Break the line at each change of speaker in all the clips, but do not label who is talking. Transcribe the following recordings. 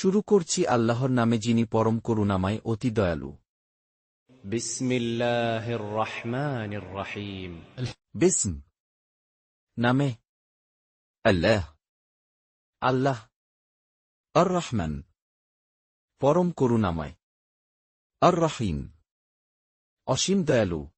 শুরু করছি আল্লাহর নামে যিনি পরম করুণাময় অতি দয়ালু।
বিসমিল্লাহির রহমানির রহিম।
বিসম নামে আল্লাহ, আল্লাহ। আর রহমান পরম করুণাময়, আর রহিম অসীম দয়ালু।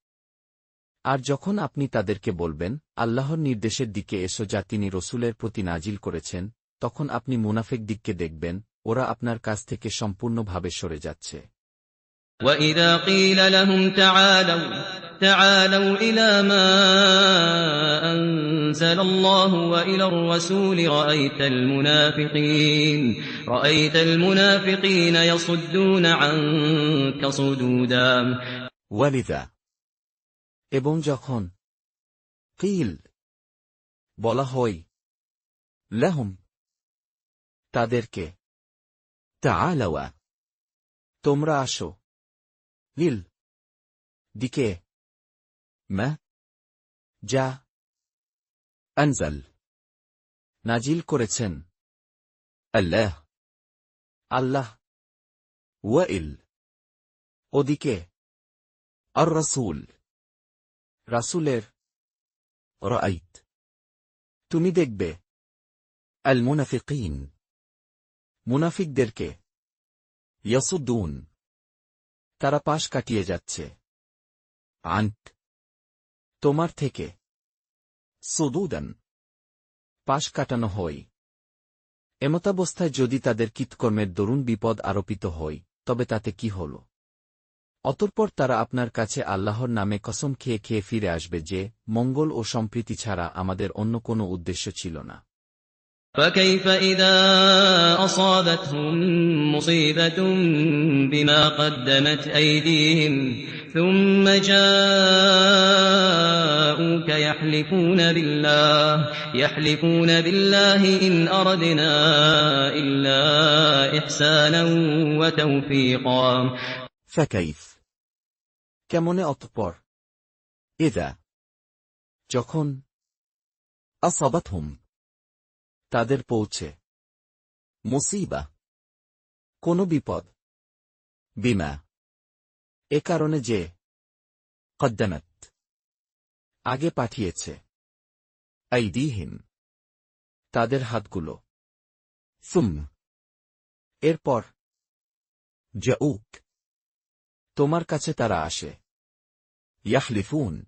আর যখন আপনি তাদেরকে বলবেন, আল্লাহর নির্দেশের দিকে এসো যা তিনি রসূলের প্রতি নাজিল করেছেন, তখন আপনি মুনাফিক দিককে দেখবেন, ওরা আপনার কাছ থেকে সম্পূর্ণভাবে সরে যাচ্ছে।
وَإِذَا قِيلَ لَهُمْ تَعَالَوْا إِلَىٰ مَا أَنزَلَ اللَّهُ وَإِلَى الرَّسُولِ رَأَيْتَ الْمُنَافِقِينَ يَصُدُّونَ عَنكَ صُدُودًا।
ওয়ালিদা এবং যখন কিল বলা হয় লাহুম তাদেরকে, তাআলাওয়া তোমরা আসো, ইল দিকে, মা যা আনজাল নাজিল করেছেন আল্লাহ, আল্লাহ, ওয়াইল ওদিকে, আর রাসূল রাসূলের, রাআইত তুমি দেখবে, আল মুনাফিকিন মুনাফিকদেরকে, ইয়াসুদ্দুন তারা পাশ কাটিয়ে যাচ্ছে, আনক তোমার থেকে, সুদুদান পাশ কাটানো হয়। এমতাবস্থায় যদি তাদের কৃতকর্মের দরুন বিপদ আরোপিত হয়, তবে তাতে কি হল? অতঃপর তারা আপনার কাছে আল্লাহর নামে কসম খেয়ে খেয়ে ফিরে আসবে যে, মঙ্গল ও সম্প্রীতি ছাড়া আমাদের অন্য কোনো উদ্দেশ্য ছিল না।
فَكَيْفَ إِذَا أَصَابَتْهُم مُّصِيبَةٌ بِمَا قَدَّمَتْ أَيْدِيهِمْ ثُمَّ جَاءُوكَ يَحْلِفُونَ بِاللَّهِ إِنْ أَرَدْنَا إِلَّا إِحْسَانًا وَتَوْفِيقًا।
ফাকাইফ কেমনে অতঃপর, ইযা যখন, আসাবাতহুম তাদের পৌঁছে, মুসিবা কোন বিপদ, বিমা এ কারণে যে, কদ্দামাত আগে পাঠিয়েছে, আইদিহিম তাদের হাতগুলো, সুম এরপর, জাউক তোমার কাছে তারা আসে, ইয়াহলিফুন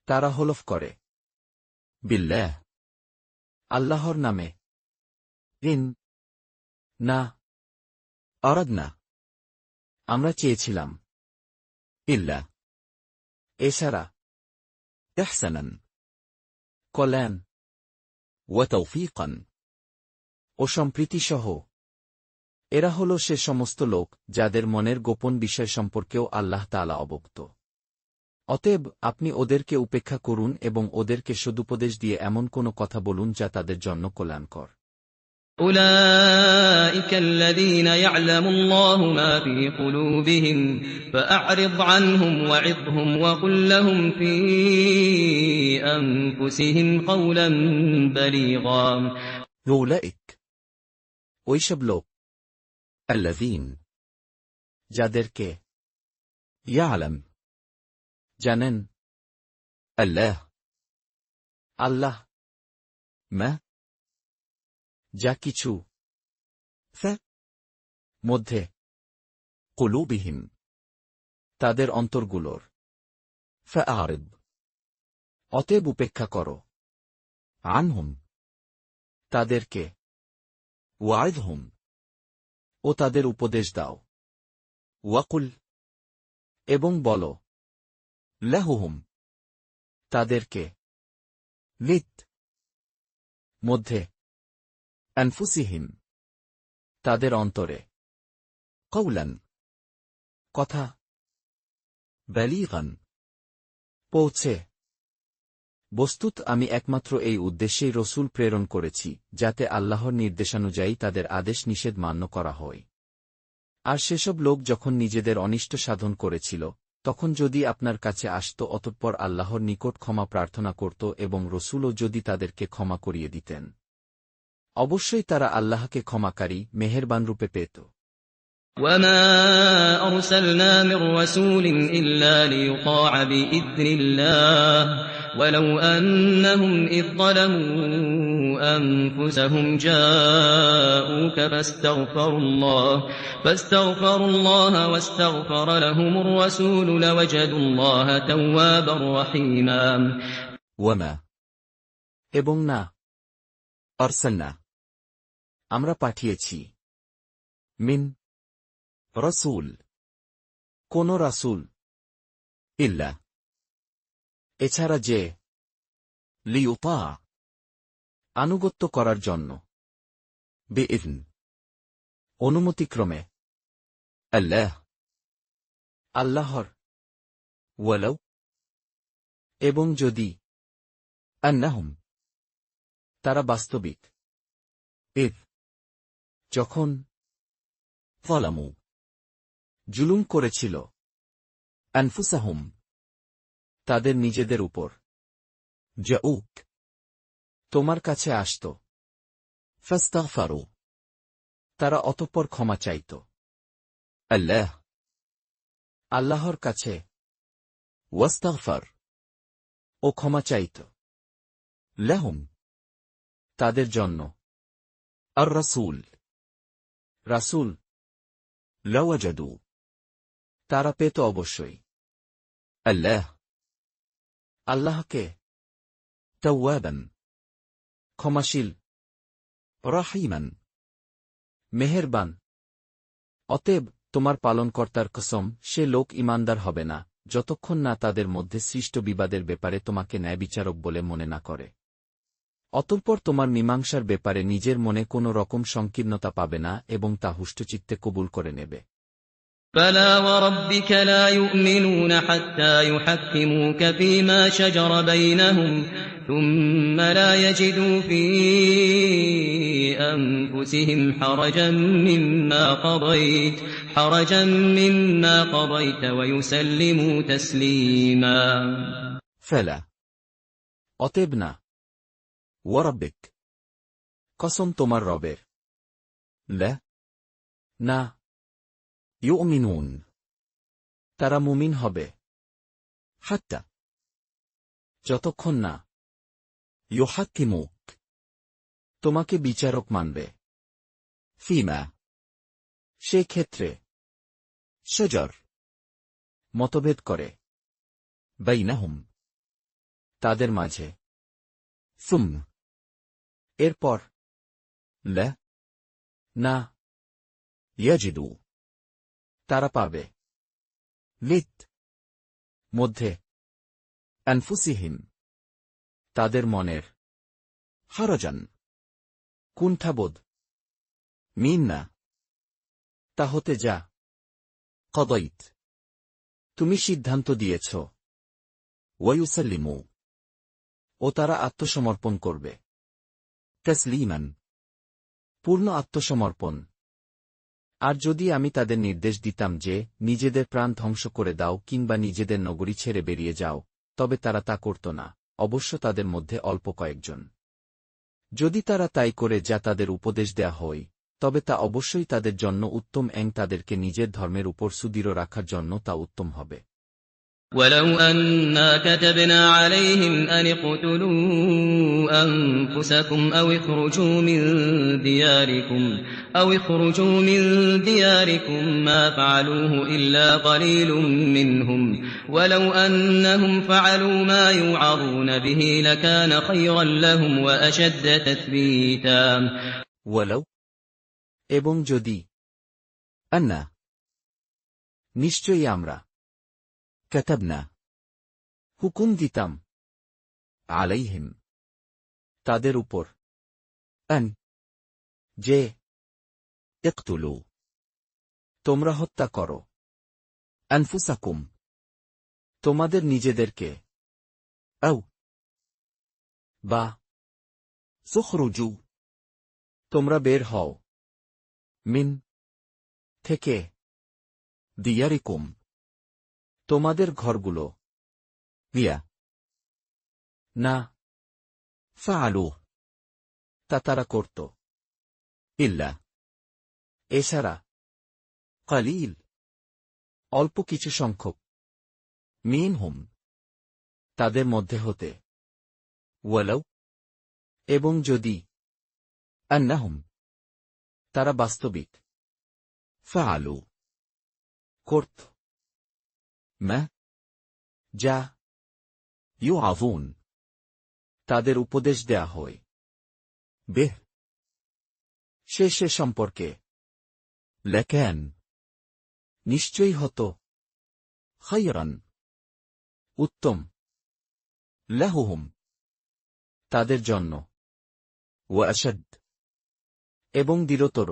তারা হলফ করে, বিল্লাহ আল্লাহর নামে, ইন না আরাদনা আমরা চেয়েছিলাম, ইল্লা এছাড়া, ইহসানান কল্যাণ, ওয়া তাওফীকান ও সম্প্রীতিসহ। এরা হল সে সমস্ত লোক যাদের মনের গোপন বিষয় সম্পর্কেও আল্লাহ তাআলা অবগত। অতএব আপনি ওদেরকে উপেক্ষা করুন এবং ওদেরকে সদুপদেশ দিয়ে এমন কোনো কথা বলুন যা তাদের জন্য কল্যাণকর।
أُولَٰئِكَ الَّذِينَ يَعْلَمُ اللَّهُ مَا فِي قُلُوبِهِمْ فَأَعْرِضْ عَنْهُمْ وَعِظْهُمْ وَقُل لَّهُمْ فِي أَنفُسِهِمْ قَوْلًا بَلِيغًا।
উলাইক ওইসব লোক, আল্লাযীন যাদেরকে, ইয়ালাম জানেন, আল্লাহ আল্লাহ, মা যা কিছু, ফা মধ্যে, কুলুবিহিম তাদের অন্তরগুলোর, ফাআরিদ অতএব উপেক্ষা করো, আনহুম তাদেরকে, ওয়াইদহুম ও তাদের উপদেশ দাও, ওয়াকুল এবং বলো, লাহুহুম তাদেরকে, লিত মধ্যে, আনফুসিহিম তাদের অন্তরে, কওলান কথা, বালিগান পৌঁছে। বস্তুত আমি একমাত্র এই উদ্দেশ্যেই রসূল প্রেরণ করেছি, যাতে আল্লাহর নির্দেশানুযায়ী তাদের আদেশ নিষেধ মান্য করা হয়। আর সেসব লোক যখন নিজেদের অনিষ্ট সাধন করেছিল, তখন যদি আপনার কাছে আসত অতঃপর আল্লাহর নিকট ক্ষমা প্রার্থনা করত এবং রসূলও যদি তাদেরকে ক্ষমা করিয়ে দিতেন। অবশ্যই তারা আল্লাহকে ক্ষমাকারী মেহেরবান রূপে পেত।
وما أرسلنا من رسول إلا ليطاع بإذن الله ولو أنهم إذ ظلموا أنفسهم جاءوك فاستغفروا الله واستغفر لهم الرسول لوجدوا الله توابا رحيما
ওয়ামা এবং না আরসালনা আমরা পাঠিয়েছি মিন রাসূল কোন রাসূল ইল্লা এছাড়া যে লিউতা আনুগত্য করার জন্য বিইذن অনুমতিক্রমে আল্লাহর ওয়ালাউ এবং যদি আন্নাহুম তারা বাস্তবিক ইদ যখন যালামু জুলুম করেছিল আনফুসাহুম তাদের নিজেদের উপর জাউক তোমার কাছে আসত ফাস্তাগফারু তারা অতঃপর ক্ষমা চাইত আল্লাহর কাছে ওয়াস্তাগফার ও ক্ষমা চাইত লাহুম তাদের জন্য আর রাসূল লাওয়াজাদু তারা পেত অবশ্যই আল্লাহকে তাওয়াবান ক্ষমাশীল রাহিমান মেহেরবান অতএব তোমার পালনকর্তার কসম সে লোক ঈমানদার হবে না যতক্ষণ না তাদের মধ্যে সৃষ্ট বিবাদের ব্যাপারে তোমাকে ন্যায়বিচারক বলে মনে না করে। অতঃপর তোমার মীমাংসার ব্যাপারে নিজের মনে কোনো রকম সংকীর্ণতা পাবে না এবং তা হুষ্টচিত্তে কবুল করে নেবে।
فلا وربك لا يؤمنون حتى يحكموك فيما شجر بينهم ثم لا يجدوا في أنفسهم حرجا مما قضيت ويسلموا تسليما
ফেলা অতএব না ওয়ারাব্বিক কসম তোমার রবের না ইউমিনুন তারা মুমিন হবে হাত্তা যতক্ষণ না ইউহাক্কিমুক তোমাকে বিচারক মানবে ফিমা সে ক্ষেত্রে শাজার মতভেদ করে বাইনাহুম তাদের মাঝে এরপর না ইয়াজিদু তারা পাবে মধ্যে আনফুসিহিম তাদের মনের হারাজান কুণ্ঠাবোধ মিন্না তা হতে যা কদাইত তুমি সিদ্ধান্ত দিয়েছ ওয়ায়ুসাল্লিমু ও তারা আত্মসমর্পণ করবে তাসলিমান পূর্ণ আত্মসমর্পণ আর যদি আমি তাদের নির্দেশ দিতাম যে নিজেদের প্রাণ ধ্বংস করে দাও কিংবা নিজেদের নগরী ছেড়ে বেরিয়ে যাও তবে তারা তা করত না অবশ্য তাদের মধ্যে অল্প কয়েকজন যদি তারা তাই করে যা তাদের উপদেশ দেয়া হয় তবে তা অবশ্যই তাদের জন্য উত্তম তাদেরকে নিজের ধর্মের উপর সুদৃঢ় রাখার জন্য তা উত্তম হবে।
ولو أنا كتبنا عليهم أن اقتلوا أنفسكم أو اخرجوا من دياركم ما فعلوه إلا قليل منهم ولو أنهم فعلوا ما يوعظون به لكان خيرا لهم وأشد تثبيتا
ولو এবং যদি আন্না নিশ্চয়ই আমরা কাতাবনা হুকুম দিতাম আলাইহিম তাদের উপর যে ইকতুলু তোমরা হত্যা করো আনফুসাকুম তোমাদের নিজেদেরকে আও বা সুখরুজু তোমরা বের হও মিন থেকে দিয়ারিকুম তোমাদের ঘরগুলো না ফাআলু তা তারা করত ইল্লা এছাড়া কালিল অল্প কিছু সংখ্যক মিনহুম তাদের মধ্যে হতে ওয়ালাউ এবং যদি আন্নাহুম তারা বাস্তবিক ফাআলু করত মা যা ইউআযুন তাদের উপদেশ দেয়া হয় বেহ সে সম্পর্কে লাকান নিশ্চয়ই হতো খায়রান উত্তম লাহুহুম তাদের জন্য ওয়া আশাদ এবং দৃঢ়তর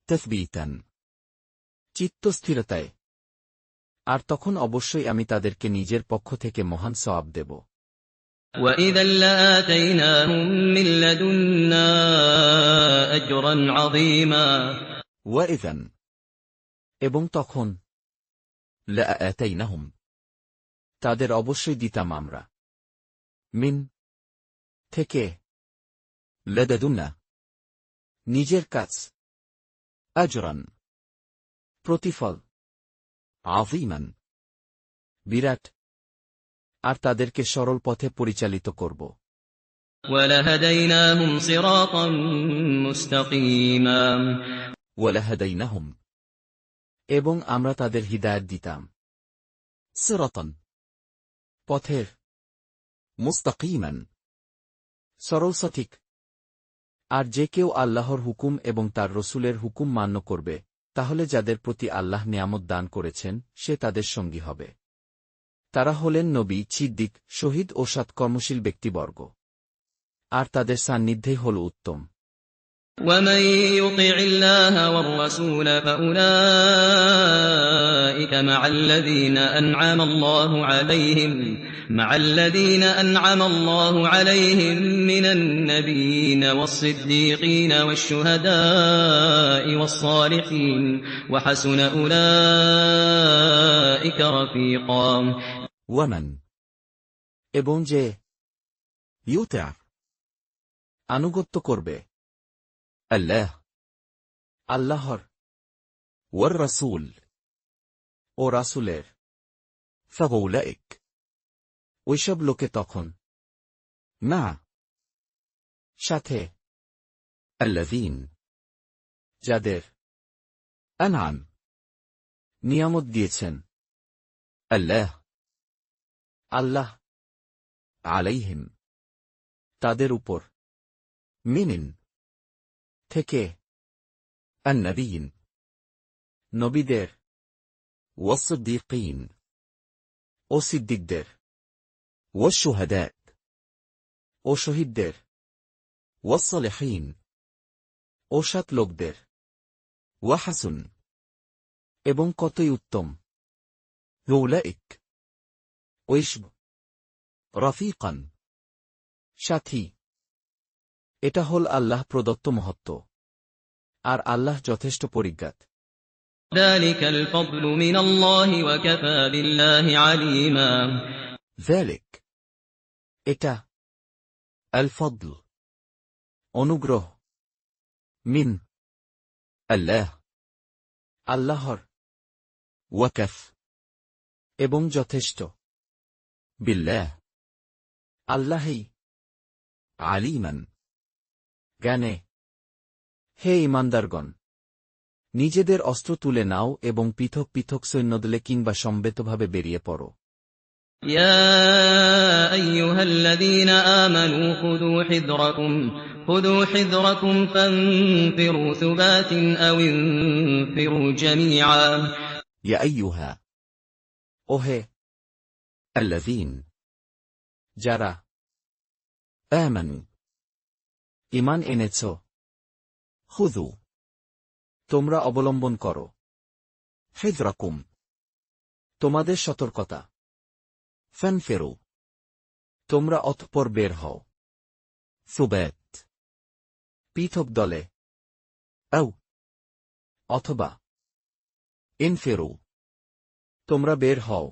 তাসবীতান চিত্তস্থিরতায় আর তখন অবশ্যই আমি তাদেরকে নিজের পক্ষ থেকে মহান সওয়াব দেব
وَإِذًا لَّآتَيْنَاهُم مِّن لَّدُنَّا أَجْرًا عَظِيمًا
ওয়াইযান এবং তখন লাআতাইনাহুম তাদের অবশ্যই দিতাম আমরা মিন থেকে লাদাদুন্না নিজের কাছ আজরান প্রতিফল আযীমান বিরাট আর তাদেরকে সরল পথে পরিচালিত করব
وَلَهَدَيْنَاهُمْ صِرَاطًا مُّسْتَقِيمًا
ওয়ালাহাদাইনাহুম এবং আমরা তাদের হিদায়াত দিতাম সিরাতান পথের মুস্তাকিমান সরল সঠিক আর যে কেউ আল্লাহর হুকুম এবং তার রসূলের হুকুম মান্য করবে তাহলে যাদের প্রতি আল্লাহ নিয়ামত দান করেছেন সে তাদের সঙ্গী হবে তারা হলেন নবী সিদ্দিক শহীদ ও সৎকর্মশীল ব্যক্তিবর্গ আর তাদের সান্নিধ্যেই হল উত্তম
وَمَن يُطِعِ اللَّهَ وَالرَّسُولَ فَأُولَٰئِكَ مَعَ الَّذِينَ أَنْعَمَ اللَّهُ عَلَيْهِم مِّنَ النَّبِيِّينَ وَالصِّدِّيقِينَ وَالشُّهَدَاءِ وَالصَّالِحِينَ وَحَسُنَ أُولَٰئِكَ رَفِيقًا
ওয়ামান এবং যে ইউতা আনুগত্য করবে আল্লাহর ওয়ার রাসূল ও রাসূলের ফাউলাইক ওইসব লোকে তখন না সাথে আল্লাযীন যাদের আনআম নিয়ামত দিয়েছেন আল্লাহ আলাইহিম তাদের উপর মিনিন থেকে আন-নবিয়্যিন নবীদের ওয়াস-সিদ্দীকীন ও সিদ্দিকদের ওয়াশ-শুহাদা ও শহীদদের ওয়াস-সালিহিন ও সৎ লোকদের ওয়া হাসুন এবং কতই উত্তম উলাইক ওইসব রফিকান সাথী এটা হল আল্লাহ প্রদত্ত মহত্ব আর আল্লাহ যথেষ্ট পরিজ্ঞাত
ذَلِكَ الْفَضْلُ مِنَ اللَّهِ وَكَفَىٰ بِاللَّهِ عَلِيمًا
ذَلِكَ এটা আল ফদল অনুগ্রহ মিন আল্লাহর ওয়াকাফ এবং যথেষ্ট বিল্লাহ আল্লাহই আলিমান জ্ঞানে হে ঈমানদারগণ নিজেদের অস্ত্র তুলে নাও এবং পৃথক পৃথক সৈন্যদলে কিংবা সমবেতভাবে বেরিয়ে পড়ো
يَا أَيُّهَا الَّذِينَ آمَنُوا خُذُوا حِذْرَكُمْ فَانفِرُوا ثُبَاتٍ أَوِ انفِرُوا جَمِيعًا
ইয়া আইয়ুহা ওহে আল্লাযীন যারা আমানু ঈমান এনেছ খুযু তোমরা অবলম্বন করো হিযরাকুম তোমাদের সতর্কতা ফানফিরু তোমরা অতঃপর বের হও সুবাত পৃথক দলে আও অথবা ইনফিরু তোমরা বের হও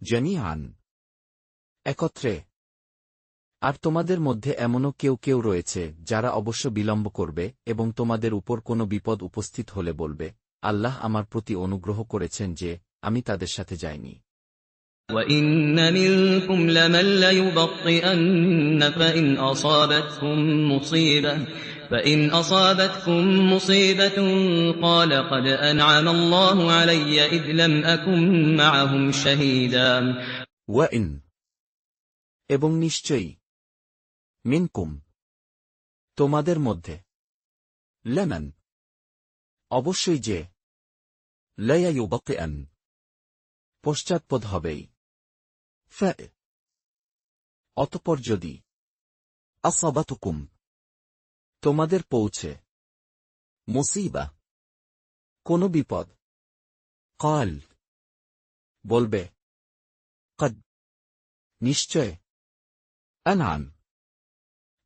জামিআন একত্রে আর তোমাদের মধ্যে এমনও কেউ কেউ রয়েছে যারা অবশ্য বিলম্ব করবে এবং তোমাদের উপর কোনো বিপদ উপস্থিত হলে বলবে, আল্লাহ আমার প্রতি অনুগ্রহ করেছেন যে আমি তাদের সাথে যাইনি।
وَإِنَّ مِنكُمْ لَمَن لَّيُبَطِّئَنَّ فَإِنْ أَصَابَتْكُم مُّصِيبَةٌ قَالَ قَدْ أَنْعَمَ اللَّهُ عَلَيَّ إِذْ لَمْ أَكُن مَّعَهُمْ شَهِيدًا
ওয়াইন এবং নিশ্চয়ই মিনকুম তোমাদের মধ্যে লেমান অবশ্যই যে লায়ায়ুবাতিআন পশ্চাৎপদ হবেই অতঃপর যদি আসাবাতুকুম তোমাদের পৌঁছে মুসিবা কোন বিপদ কাল বলবে কদ নিশ্চয় আনআম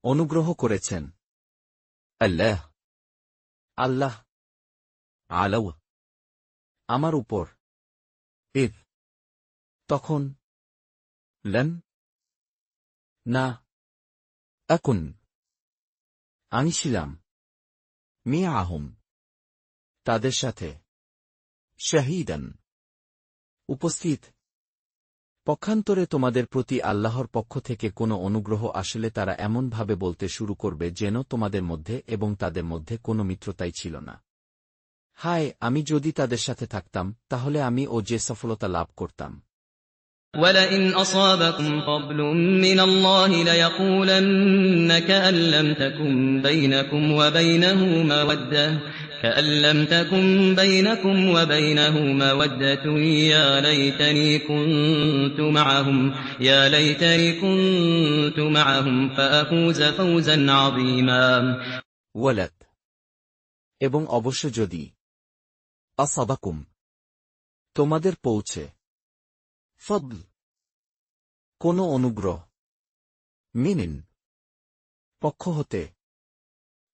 অনুগ্রহ করেছেন আল্লাহ আল্লাহ আলাউ আমার উপর ইদ তখন লন না আকুন আমি ছিলাম মিয়াহুম তাদের সাথে শাহীদান উপস্থিত পক্ষান্তরে তোমাদের প্রতি আল্লাহর পক্ষ থেকে কোনো অনুগ্রহ আসলে তারা এমনভাবে বলতে শুরু করবে যেন তোমাদের মধ্যে এবং তাদের মধ্যে কোনো মিত্রতাই ছিল না। হায় আমি যদি তাদের সাথে থাকতাম তাহলে আমি ও যে সফলতা লাভ করতাম।
وَلَئِنْ أَصَابَكُمْ فَضْلٌ مِّنَ اللَّهِ لَيَقُولَنَّ كَأَن لَّمْ تَكُن بَيْنَكُمْ وَبَيْنَهُ مَوَدَّةٌ يَا لَيْتَنِي كُنتُ مَعَهُمْ فَأَفُوزَ فَوْزًا عَظِيمًا
ওয়ালাদ এবং অবশ্য যদি আসাবাকুম তোমাদের পৌঁছে ফদল কোন অনুগ্রহ মিনিন পক্ষ হতে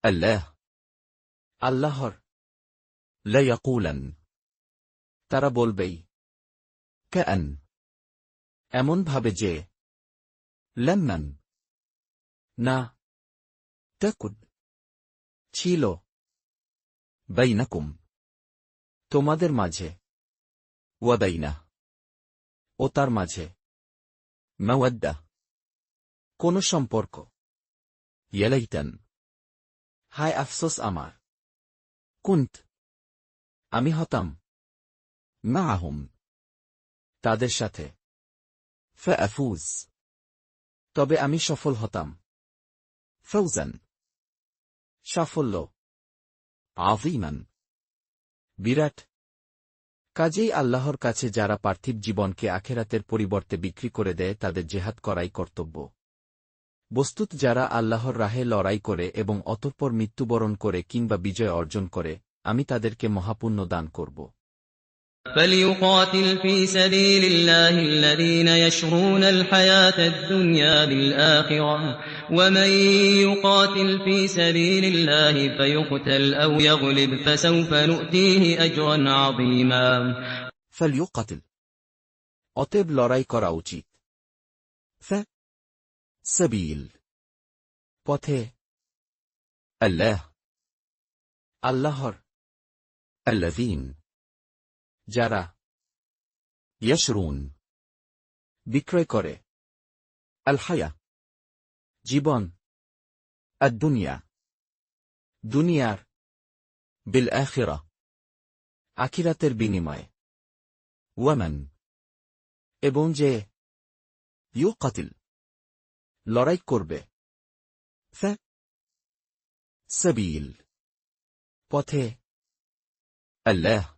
আল্লাহ আল্লাহর লায়াকুলান তারা বলবেই কাআন এমন ভাবে যে লাম্মান না তাকুন ছিল বাইনাকুম তোমাদের মাঝে ওয়া বাইনা ও তার মাঝে মাওয়াদ্দা কোন সম্পর্ক ইয়ালাইতান হায় আফসোস আমার কুন্ত আমি হতাম মাআহুম তাদের সাথে ফাআফুজ তবে আমি সফল হতাম ফাউজান সাফল্য আযীমান বিরাট কাজেই আল্লাহর কাছে যারা পার্থিব জীবনকে আখেরাতের পরিবর্তে বিক্রি করে দেয় তাদের জেহাদ করাই কর্তব্য। বস্তুত যারা আল্লাহর রাহে লড়াই করে এবং অতঃপর মৃত্যুবরণ করে কিংবা বিজয় অর্জন করে আমি তাদেরকে মহাপুণ্য দান করব।
فَلْيُقَاتِلْ فِي سَبِيلِ اللَّهِ الَّذِينَ يَشْرُونَ الْحَيَاةَ الدُّنْيَا بِالْآخِرَةِ وَمَن يُقَاتِلْ فِي سَبِيلِ اللَّهِ فَيُقْتَلْ أَوْ يَغْلِبْ فَسَوْفَ نُؤْتِيهِ أَجْرًا عَظِيمًا
ফালইউকাতিল অতএব লড়াই করা উচিত সাবিল পথে আল্লাহ আল্লাহর আল্লাযীন যারা ইয়াশরুন বিক্রয় করে আল হায়া জীবন আদ-দুনিয়া দুনিয়ার বিল আখিরা আখিরাতের বিনিময়ে ওয়ামান এবং যে ইউকাতিল লড়াই করবে সাবিল পথে আল্লাহ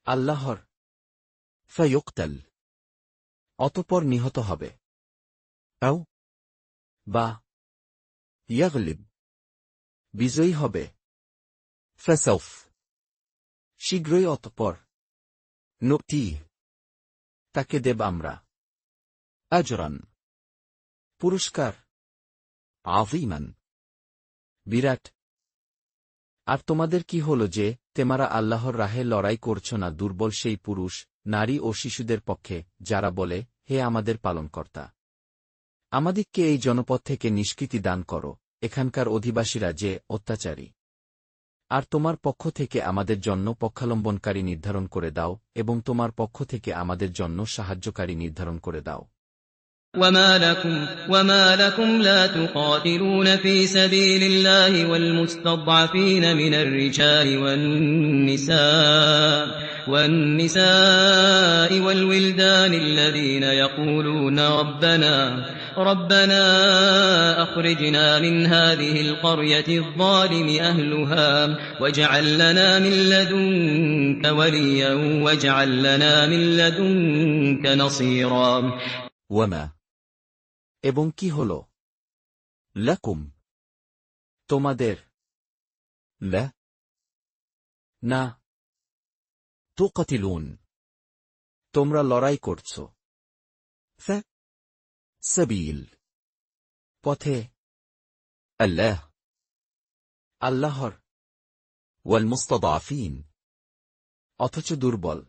আল্লাহর ফায়ুকতাল অতঃপর নিহত হবে আও বা ইয়াগলিব বিজয়ী হবে ফাসাউফ শীঘ্রই অতঃপর নুতি তাকে দেব আমরা আজরান পুরস্কার আযীমান বিরাট আর তোমাদের কি হল যে তোমরা আল্লাহর রাহে লড়াই করছ না দুর্বল সেই পুরুষ নারী ও শিশুদের পক্ষে যারা বলে হে আমাদের পালনকর্তা আমাদিগকে এই জনপদ থেকে নিষ্কৃতি দান করো, এখানকার অধিবাসীরা যে অত্যাচারী। আর তোমার পক্ষ থেকে আমাদের জন্য পক্ষাবলম্বনকারী নির্ধারণ করে দাও, এবং তোমার পক্ষ থেকে আমাদের জন্য সাহায্যকারী নির্ধারণ করে দাও।
وما لكم لا تقاتلون في سبيل الله والمستضعفين من الرجال والنساء والولدان الذين يقولون ربنا أخرجنا من هذه القرية الظالم أهلها واجعل لنا من لدنك وليا واجعل لنا من لدنك نصيرا
ওয়ামা এবং কি হল লাকুম তোমাদের লা না তুকাতিলুন তোমরা লড়াই করছ ফি সাবিল পথে আল্লাহর ওয়াল মুস্তাদাফিন অথচ দুর্বল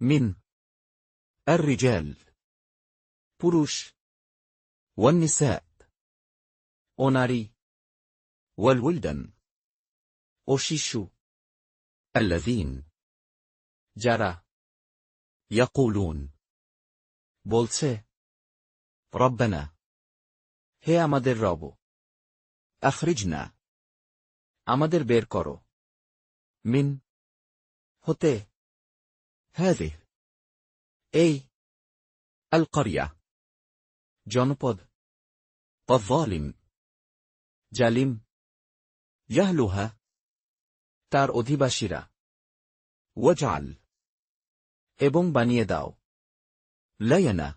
মিন আর রিজাল পুরুষ ওয়ান নিসা ও নারী ওয়াল উলদান ও শিশু আল্লাযীন যারা ইয়াকুলুন বলছে রব্বানা হে আমাদের রব আখরিজনা আমাদের বের করো মিন হতে হাযিহ এই আল করিয়া জনপদ আয-যালিম জালিম ইয়াহলুহা তার অধিবাসীরা ওয়াজআল এবং বানিয়ে দাও লায়ানা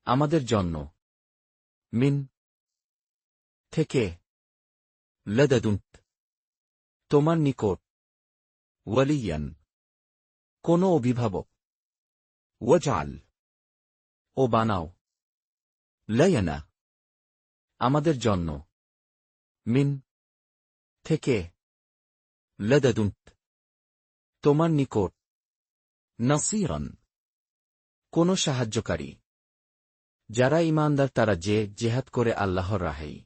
আমাদের জন্য মিন থেকে লাদাদুন তোমার নিকট ওয়ালিয়ান কোন অভিভাবক ওয়াজআল ও বানাও লায়ানা আমাদের জন্য মিন থেকে লাদাদুন তোমার নিকট নাসীরান কোন সাহায্যকারী যারা ঈমানদার তারা যে জিহাদ করে আল্লাহর রাহেই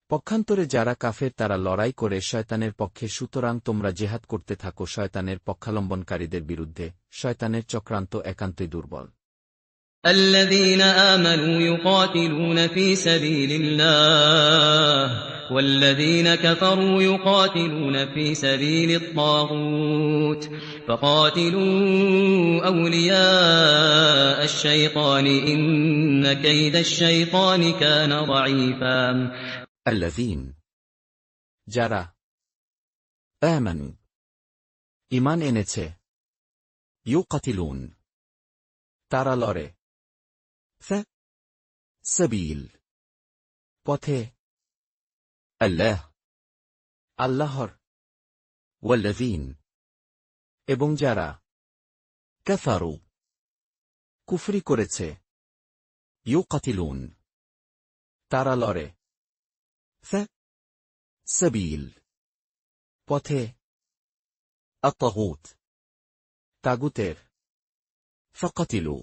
পক্ষান্তরে যারা কাফের তারা লড়াই করে শয়তানের পক্ষে সুতরাং তোমরা জিহাদ করতে থাকো শয়তানের পক্ষাবলম্বনকারীদের বিরুদ্ধে শয়তানের চক্রান্ত একান্তই দুর্বল
الذين آمنوا يقاتلون في سبيل الله والذين كفروا يقاتلون في سبيل الطاغوت فقاتلوا أولياء الشيطان إن كيد الشيطان كان ضعيفا
الذين যারা آمنوا ঈমান এনেছে يقاتلون তারা লড়ে ফি সাবিল পথে আল্লাহর ওয়াল্লাযীন এবং যারা কাফারু কুফরি করেছে ইউকাতিলুন তারা লড়ে ফি সাবিল পথে আত-তাগুত তাগুতের ফাকাতিলু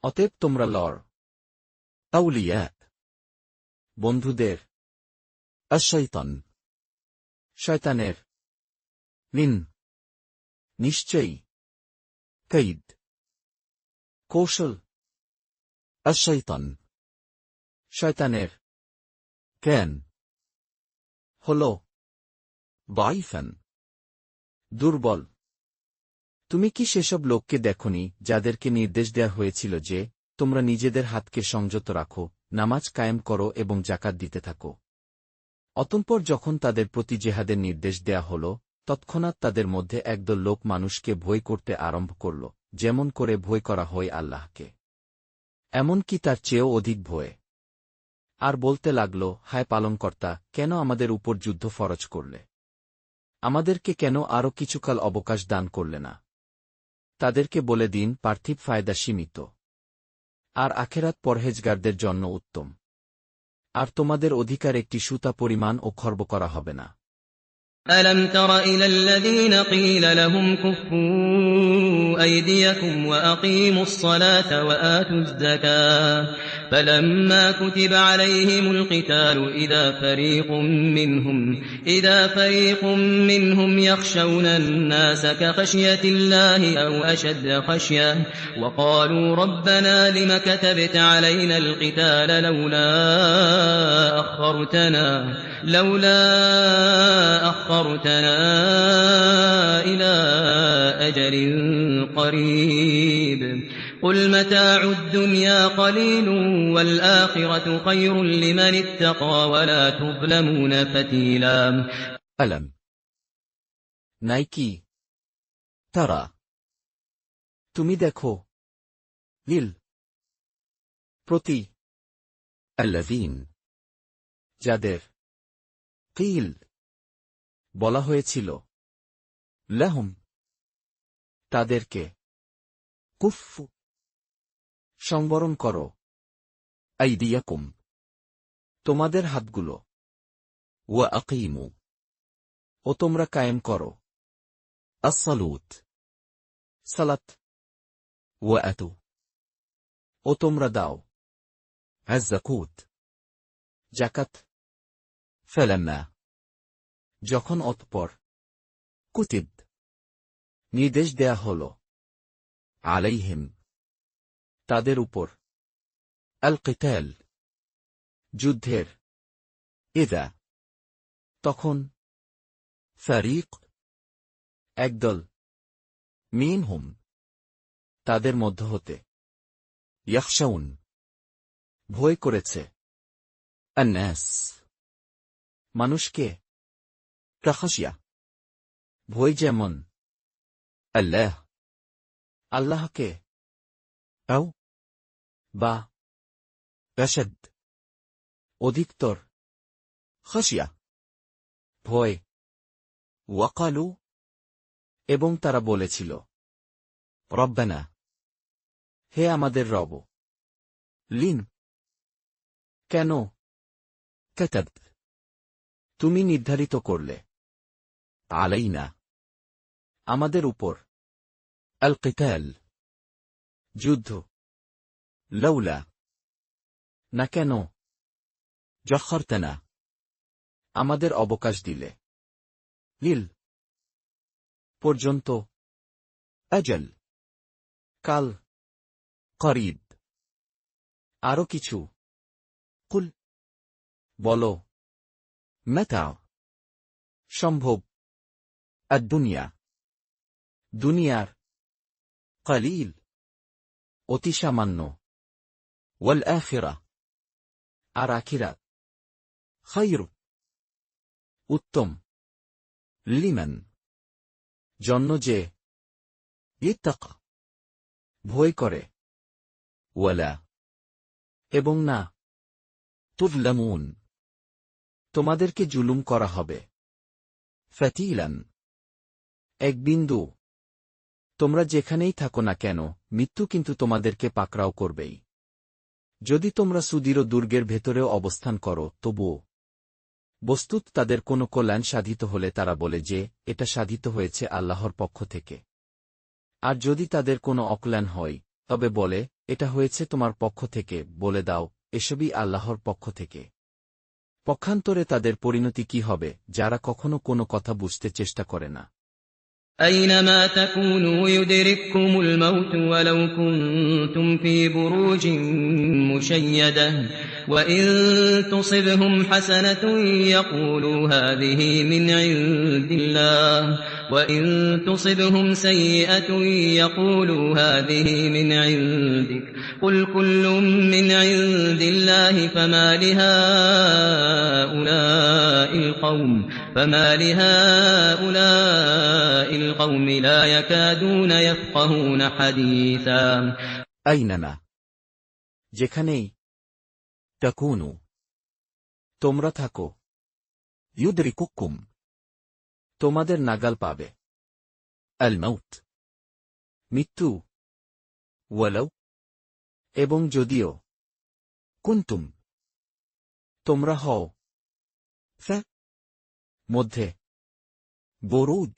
অতএব তোমরা লড় আউলিয়া বন্ধুদের আশ-শাইতান শয়তানের মিন নিশ্চয়ই কাইদ কৌশল আশ-শাইতান শয়তানের কেন হল দাঈফান দুর্বল তুমি কি সেসব লোককে দেখনি যাদেরকে নির্দেশ দেয়া হয়েছিল যে তোমরা নিজেদের হাতকে সংযত রাখো নামাজ কায়েম করো এবং যাকাত দিতে থাকো অতঃপর যখন তাদের প্রতি জিহাদের নির্দেশ দেয়া হল তৎক্ষণাৎ তাদের মধ্যে একদল লোক মানুষকে ভয় করতে আরম্ভ করল যেমন করে ভয় করা হয় আল্লাহকে এমনকি তার চেয়েও অধিক ভয় আর বলতে লাগল হায় পালনকর্তা কেন আমাদের উপর যুদ্ধ ফরজ করলে আমাদেরকে কেন আরও কিছুকাল অবকাশ দান করলে না তাদেরকে বলে দিন পার্থিব ফায়দা সীমিত আর আখেরাত পরহেজগারদের জন্য উত্তম আর তোমাদের অধিকার একটি সুতা পরিমাণ ও খর্ব করা হবে না
ألم تر إلى الذين قيل لهم كفوا خذوا أيديكم وأقيموا الصلاة وآتوا الزكاة فلما كتب عليهم القتال إذا فريق منهم يخشون الناس كخشية الله أو أشد خشية وقالوا ربنا لم كتبت علينا القتال لولا أخرتنا إلى أجل قريب قل متاع الدنيا قليل والآخرة خير لمن اتقى ولا تظلمون فتيلا
ألم نايكي ترى তুমি দেখো লিল প্রতি الذين যাদের কিল বলা হয়েছিল লাহুম তাদেরকে কুফফু সংবরণ করো আইদিয়াকুম তোমাদের হাতগুলো ওয়া আকিমু ও তোমরা কায়েম করো আসসালুত সালাত ওয়া আতু ও তোমরা দাও আয-যাকাত যাকাত ফালাম্মা যখন অতঃপর কুতিব নির্দেশ দেয়া হল আলাইহিম তাদের উপর আল কিতাল যুদ্ধের ইযা তখন ফারিক একদল মিনহুম তাদের মধ্য হতে ইয়াখশাউন ভয় করেছে আন-নাস মানুষকে কাখাশিয়া ভয় যেমন আল্লাহকে আও বা আশাদ অধিকতর খাশিয়া ভয় ওয়াকালু এবং তারা বলেছিল রব্বানা হে আমাদের রব লিন কেন কাতাব তুমি নির্ধারিত করলে আলাইনা আমাদের উপর আল কিতাল যুদ্ধ লাউলা না কেন যখরতানা আমাদের অবকাশ দিলে লিল পর্যন্ত আজল কাল করিব আরো কিছু কুল বলো মেতা সম্ভব আদ-দুনিয়া দুনিয়ার কলিল অতি সামান্য ওয়াল আখিরা আর আখিরাত খায়র উত্তম লিমান জন্য যে ইত্তাকা ভয় করে ওয়ালা এবং না তুযলামুন তোমাদেরকে জুলুম করা হবে ফাতিলান এক বিন্দু তোমরা যেখানেই থাকো না কেন মৃত্যু কিন্তু তোমাদেরকে পাকড়াও করবেই যদি তোমরা সুদৃঢ় দুর্গের ভেতরেও অবস্থান করো তবুও বস্তুত তাদের কোনো কল্যাণ সাধিত হলে তারা বলে যে এটা সাধিত হয়েছে আল্লাহর পক্ষ থেকে আর যদি তাদের কোনো অকল্যাণ হয় তবে বলে এটা হয়েছে তোমার পক্ষ থেকে বলে দাও এসবই আল্লাহর পক্ষ থেকে পক্ষান্তরে তাদের পরিণতি কি হবে যারা কখনো কোনো কথা বুঝতে চেষ্টা করে না
أينما تكونوا يدرككم الموت ولو كنتم في بروج مشيدة وإن تصبهم حسنة يقولوا هذه من عند الله وإن تصبهم سيئة يقولوا هذه من عندك قل كل من عند الله فما لهؤلاء القوم لا يكادون يفقهون حديثا
আইনামা যেখানেই তাকুনু তোমরা থাকো ইউদরিকুকুম তোমাদের নাগাল পাবে আল মাউত মৃত্যু ওয়ালাউ এবং যদিও কুনতুম তোমরা হও ফা মধ্যে বুরুজ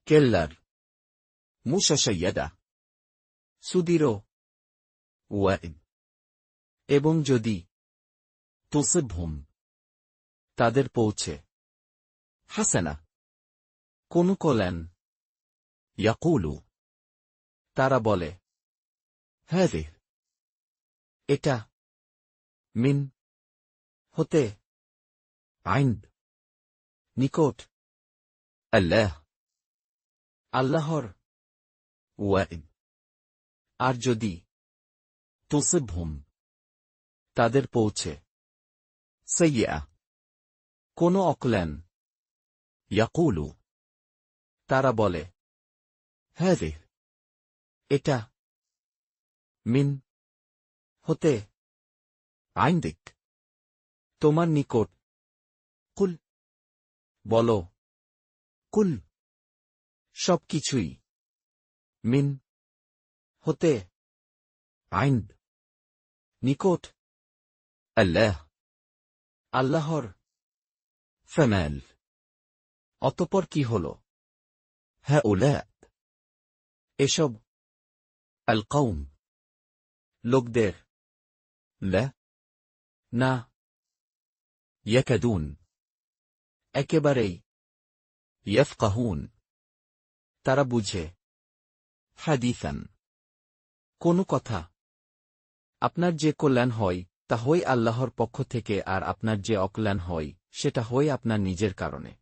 কেল্লার মুশাশাইয়াদা সুদৃঢ় ওয়াইদ এবং যদি তুসিবহুম তাদের পৌঁছে হাসানা কোন কল্যাণ ইয়াকুলু তারা বলে হাযিহ এটা মিন হতে আইন্দ নিকট আল্লাহর ওয়াইদ আর যদি তুসিবহুম তাদের পৌঁছে সাইয়্যা কোন অকল্যাণ ইয়াকুলু তারা বলে হাযিহ এটা মিন হতে আইন্দিক তোমার নিকট কুল বলো কুল সবকিছুই মিন হতে আইন্দ নিকট আল্লাহর ফামাল অতঃপর কি হল হাউলা এসব আল কওম লোকদের না ইয়াকাদুন একেবারেই ইয়াফকাহুন তারা বুঝে হাদিসান কোন কথা আপনার যে কল্যাণ হয় তা হয় আল্লাহর পক্ষ থেকে আর আপনার যে অকল্যাণ হয় সেটা হয় আপনার নিজের কারণে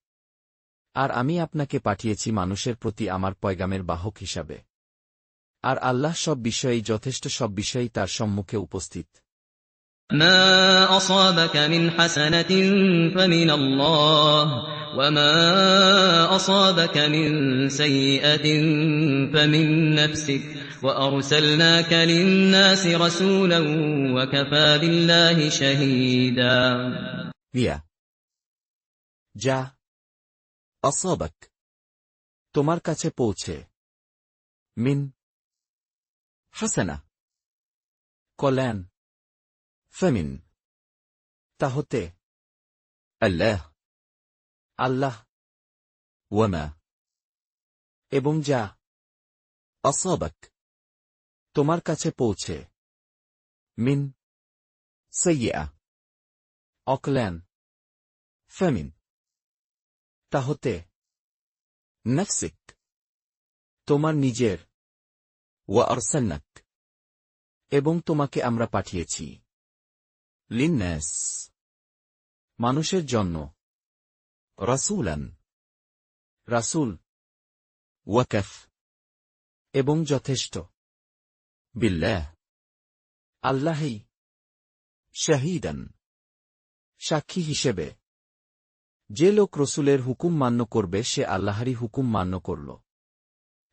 আর আমি আপনাকে পাঠিয়েছি মানুষের প্রতি আমার পয়গামের বাহক হিসাবে আর আল্লাহ সব বিষয়েই যথেষ্ট সব বিষয়েই তার সম্মুখে উপস্থিত
ما أصابك من حسنة فمن الله وما أصابك من سيئة فمن نفسك وأرسلناك للناس رسولا وكفى بالله شهيدا
যা আসাবাক তোমার কাছে পৌঁছে মিন হাসানা কল্যাণ ফামিন তা হতে আল্লাহ ওয়ামা এবং যা আসাবাক তোমার কাছে পৌঁছে মিন সাইয়্যা অকল্যাণ ফামিন তা হতে নাফসিক তোমার নিজের ওয়া আরসালনাক এবং তোমাকে আমরা পাঠিয়েছি লিন্নাস মানুষের জন্য রাসূলান রাসূল ওয়াকাফ এবং যথেষ্ট বিল্লাহ আল্লাহই শাহীদান সাক্ষী হিসেবে যে লোক রসুলের হুকুম মান্য করবে সে আল্লাহরই হুকুম মান্য করল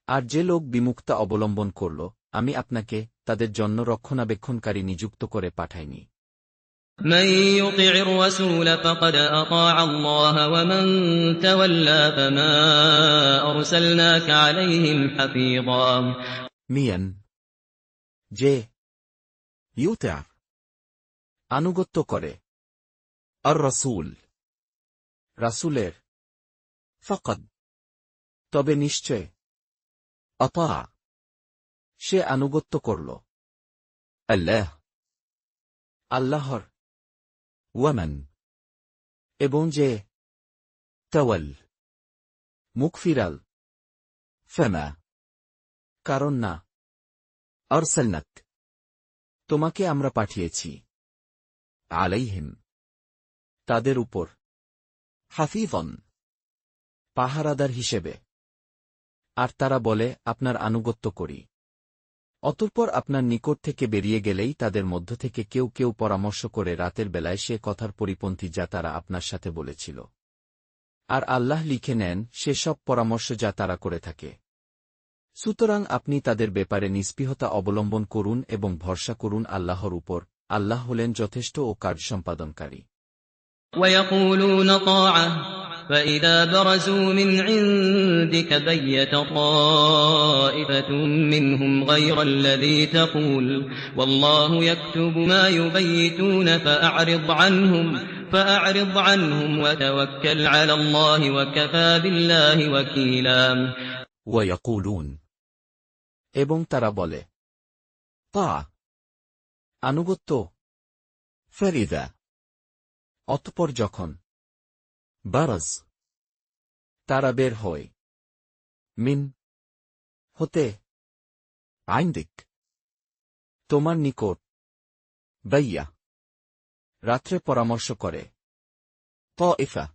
আর যে লোক বিমুক্তা অবলম্বন করল আমি আপনাকে তাদের জন্য রক্ষণাবেক্ষণকারী নিযুক্ত করে পাঠাইনি
من يطع الرسول فقد أطاع الله ومن تولى فما أرسلناك عليهم حفيظا
মিয়ান যে ইউতা আনুগত্য করে আর রসুল রাসূলের ফাকাদ তবে নিশ্চয় আতা সে আনুগত্য করল আল্লাহর ওয়ামান এবং যে তাওয়াল মুখ ফিরাল ফামা কারণ না আরসালনাক তোমাকে আমরা পাঠিয়েছি আলাইহিম তাদের উপর হাফিজন পাহারাদার হিসেবে আর তারা বলে আপনার আনুগত্য করি অতঃপর আপনার নিকট থেকে বেরিয়ে গেলেই তাদের মধ্য থেকে কেউ কেউ পরামর্শ করে রাতের বেলায় সে কথার পরিপন্থী যা তারা আপনার সাথে বলেছিল আর আল্লাহ লিখে নেন সে সব পরামর্শ যা তারা করে থাকে সুতরাং আপনি তাদের ব্যাপারে নিস্পৃহতা অবলম্বন করুন এবং ভরসা করুন আল্লাহর উপর আল্লাহ হলেন যথেষ্ট ও কার্য সম্পাদনকারী
ويقولون طاعة فإذا برزوا من عندك بيت طائفة منهم غير الذي تقول والله يكتب ما يبيتون فأعرض عنهم وتوكل على الله وكفى بالله وكيلا
ويقولون এবং তারা বলে, তা আনুগত্য। ফেরিদা অতঃপর যখন বারাজ তারা বের হয়, মিন হতে, আইন্দিক তোমার নিকট, বাইয়া রাত্রে পরামর্শ করে, তাইফা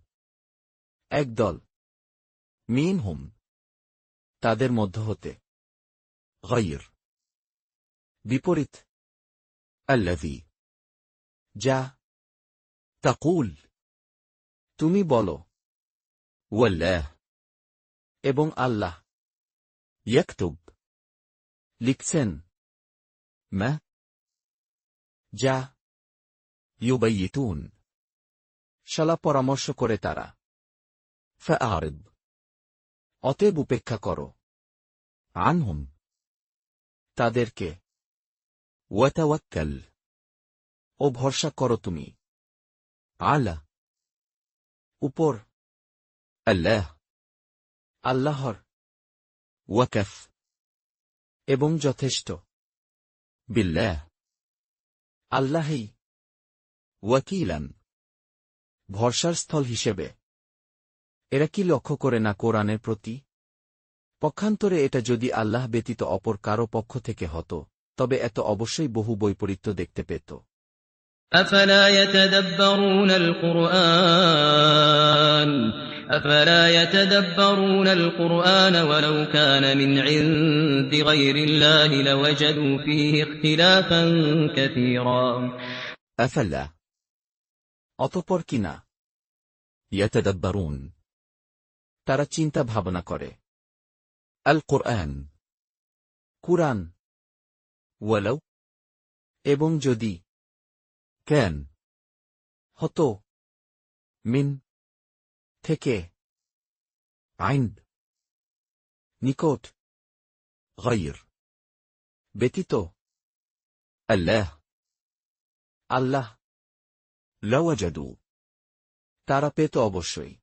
একদল, মিনহুম তাদের মধ্য হতে, গায়র বিপরীত, আল্লাযী যা, তাকুল তুমি বলো, ওয়াল্লাহ এবং আল্লাহ, ইয়াকতুব লিখছেন, মা যা, ইউবাইয়িতুন শালা পরামর্শ করে তারা, ফাআরিদ অতএব উপেক্ষা করো, আনহুম তাদেরকে, ওয়াতাওয়াক্কাল ও ভরসা করো তুমি, আলা উপর, আল্লাহ আল্লাহর, ওয়াকাফ এবং যথেষ্ট, বিল্লাহ আল্লাহই, ওয়াকিলান ভরসার স্থল হিসেবে। এরা কি লক্ষ্য করে না কোরআনের প্রতি? পক্ষান্তরে এটা যদি আল্লাহ ব্যতীত অপর কারো পক্ষ থেকে হতো, তবে এত অবশ্যই বহু বৈপরীত্য দেখতে পেত।
أفلا يتدبرون القرآن ولو كان من عند غير الله لوجدوا فيه اختلافا كثيرا
أفلا অতঃপর কি না, ইয়াতাদাব্বারুন তারা চিন্তা ভাবনা করে, আল কোরআন কুরআন, ওয়ালাউ এবং যদি, কেন হতো, মিন থেকে, আইন নিকট, গায়র ব্যতীত, আল্লাহ আল্লাহ, লাওয়াজাদু তারা পেত অবশ্যই,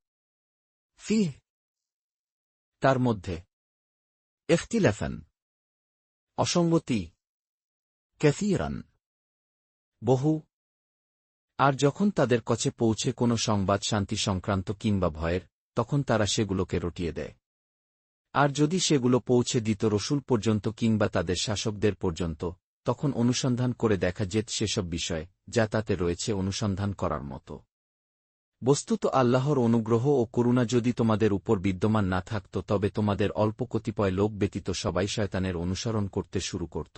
ফিহ তার মধ্যে, ইখতিলাফান অসঙ্গতি, কাসীরান বহু। আর যখন তাদের কাছে পৌঁছে কোনো সংবাদ শান্তি সংক্রান্ত কিংবা ভয়ের, তখন তারা সেগুলোকে রটিয়ে দেয়। আর যদি সেগুলো পৌঁছে দিত রসুল পর্যন্ত কিংবা তাদের শাসকদের পর্যন্ত, তখন অনুসন্ধান করে দেখা যেত সেসব বিষয় যা তাতে রয়েছে অনুসন্ধান করার মতো। বস্তুত আল্লাহর অনুগ্রহ ও করুণা যদি তোমাদের উপর বিদ্যমান না থাকত, তবে তোমাদের অল্প কতিপয় লোক ব্যতীত সবাই শয়তানের অনুসরণ করতে শুরু করত।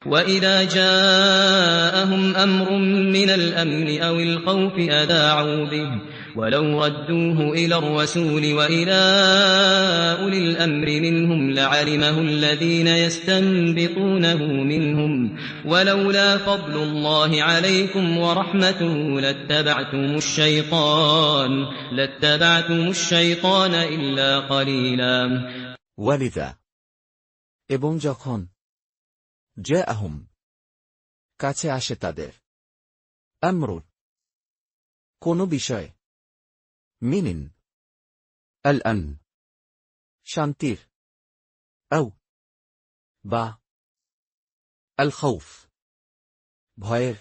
وَإِذَا جَاءَهُمْ أَمْرٌ مِّنَ الْأَمْنِ أَوِ الْخَوْفِ أَذَاعُوا بِهِ وَلَوْ رَدُّوهُ إِلَى الرَّسُولِ وَإِلَى أُولِي الْأَمْرِ مِنْهُمْ لَعَلِمَهُ الَّذِينَ يَسْتَنبِطُونَهُ مِنْهُمْ وَلَوْلَا فَضْلُ اللَّهِ عَلَيْكُمْ وَرَحْمَتُهُ لَاتَّبَعْتُمُ الشَّيْطَانَ إِلَّا قَلِيلًا
ওয়ালিদা এবং যখন জাআহুম কাছে আসে তাদের, আমরুন কোন বিষয়, মিনিন আল আন শান্তির, আও বা আল খাউফ ভয়ের,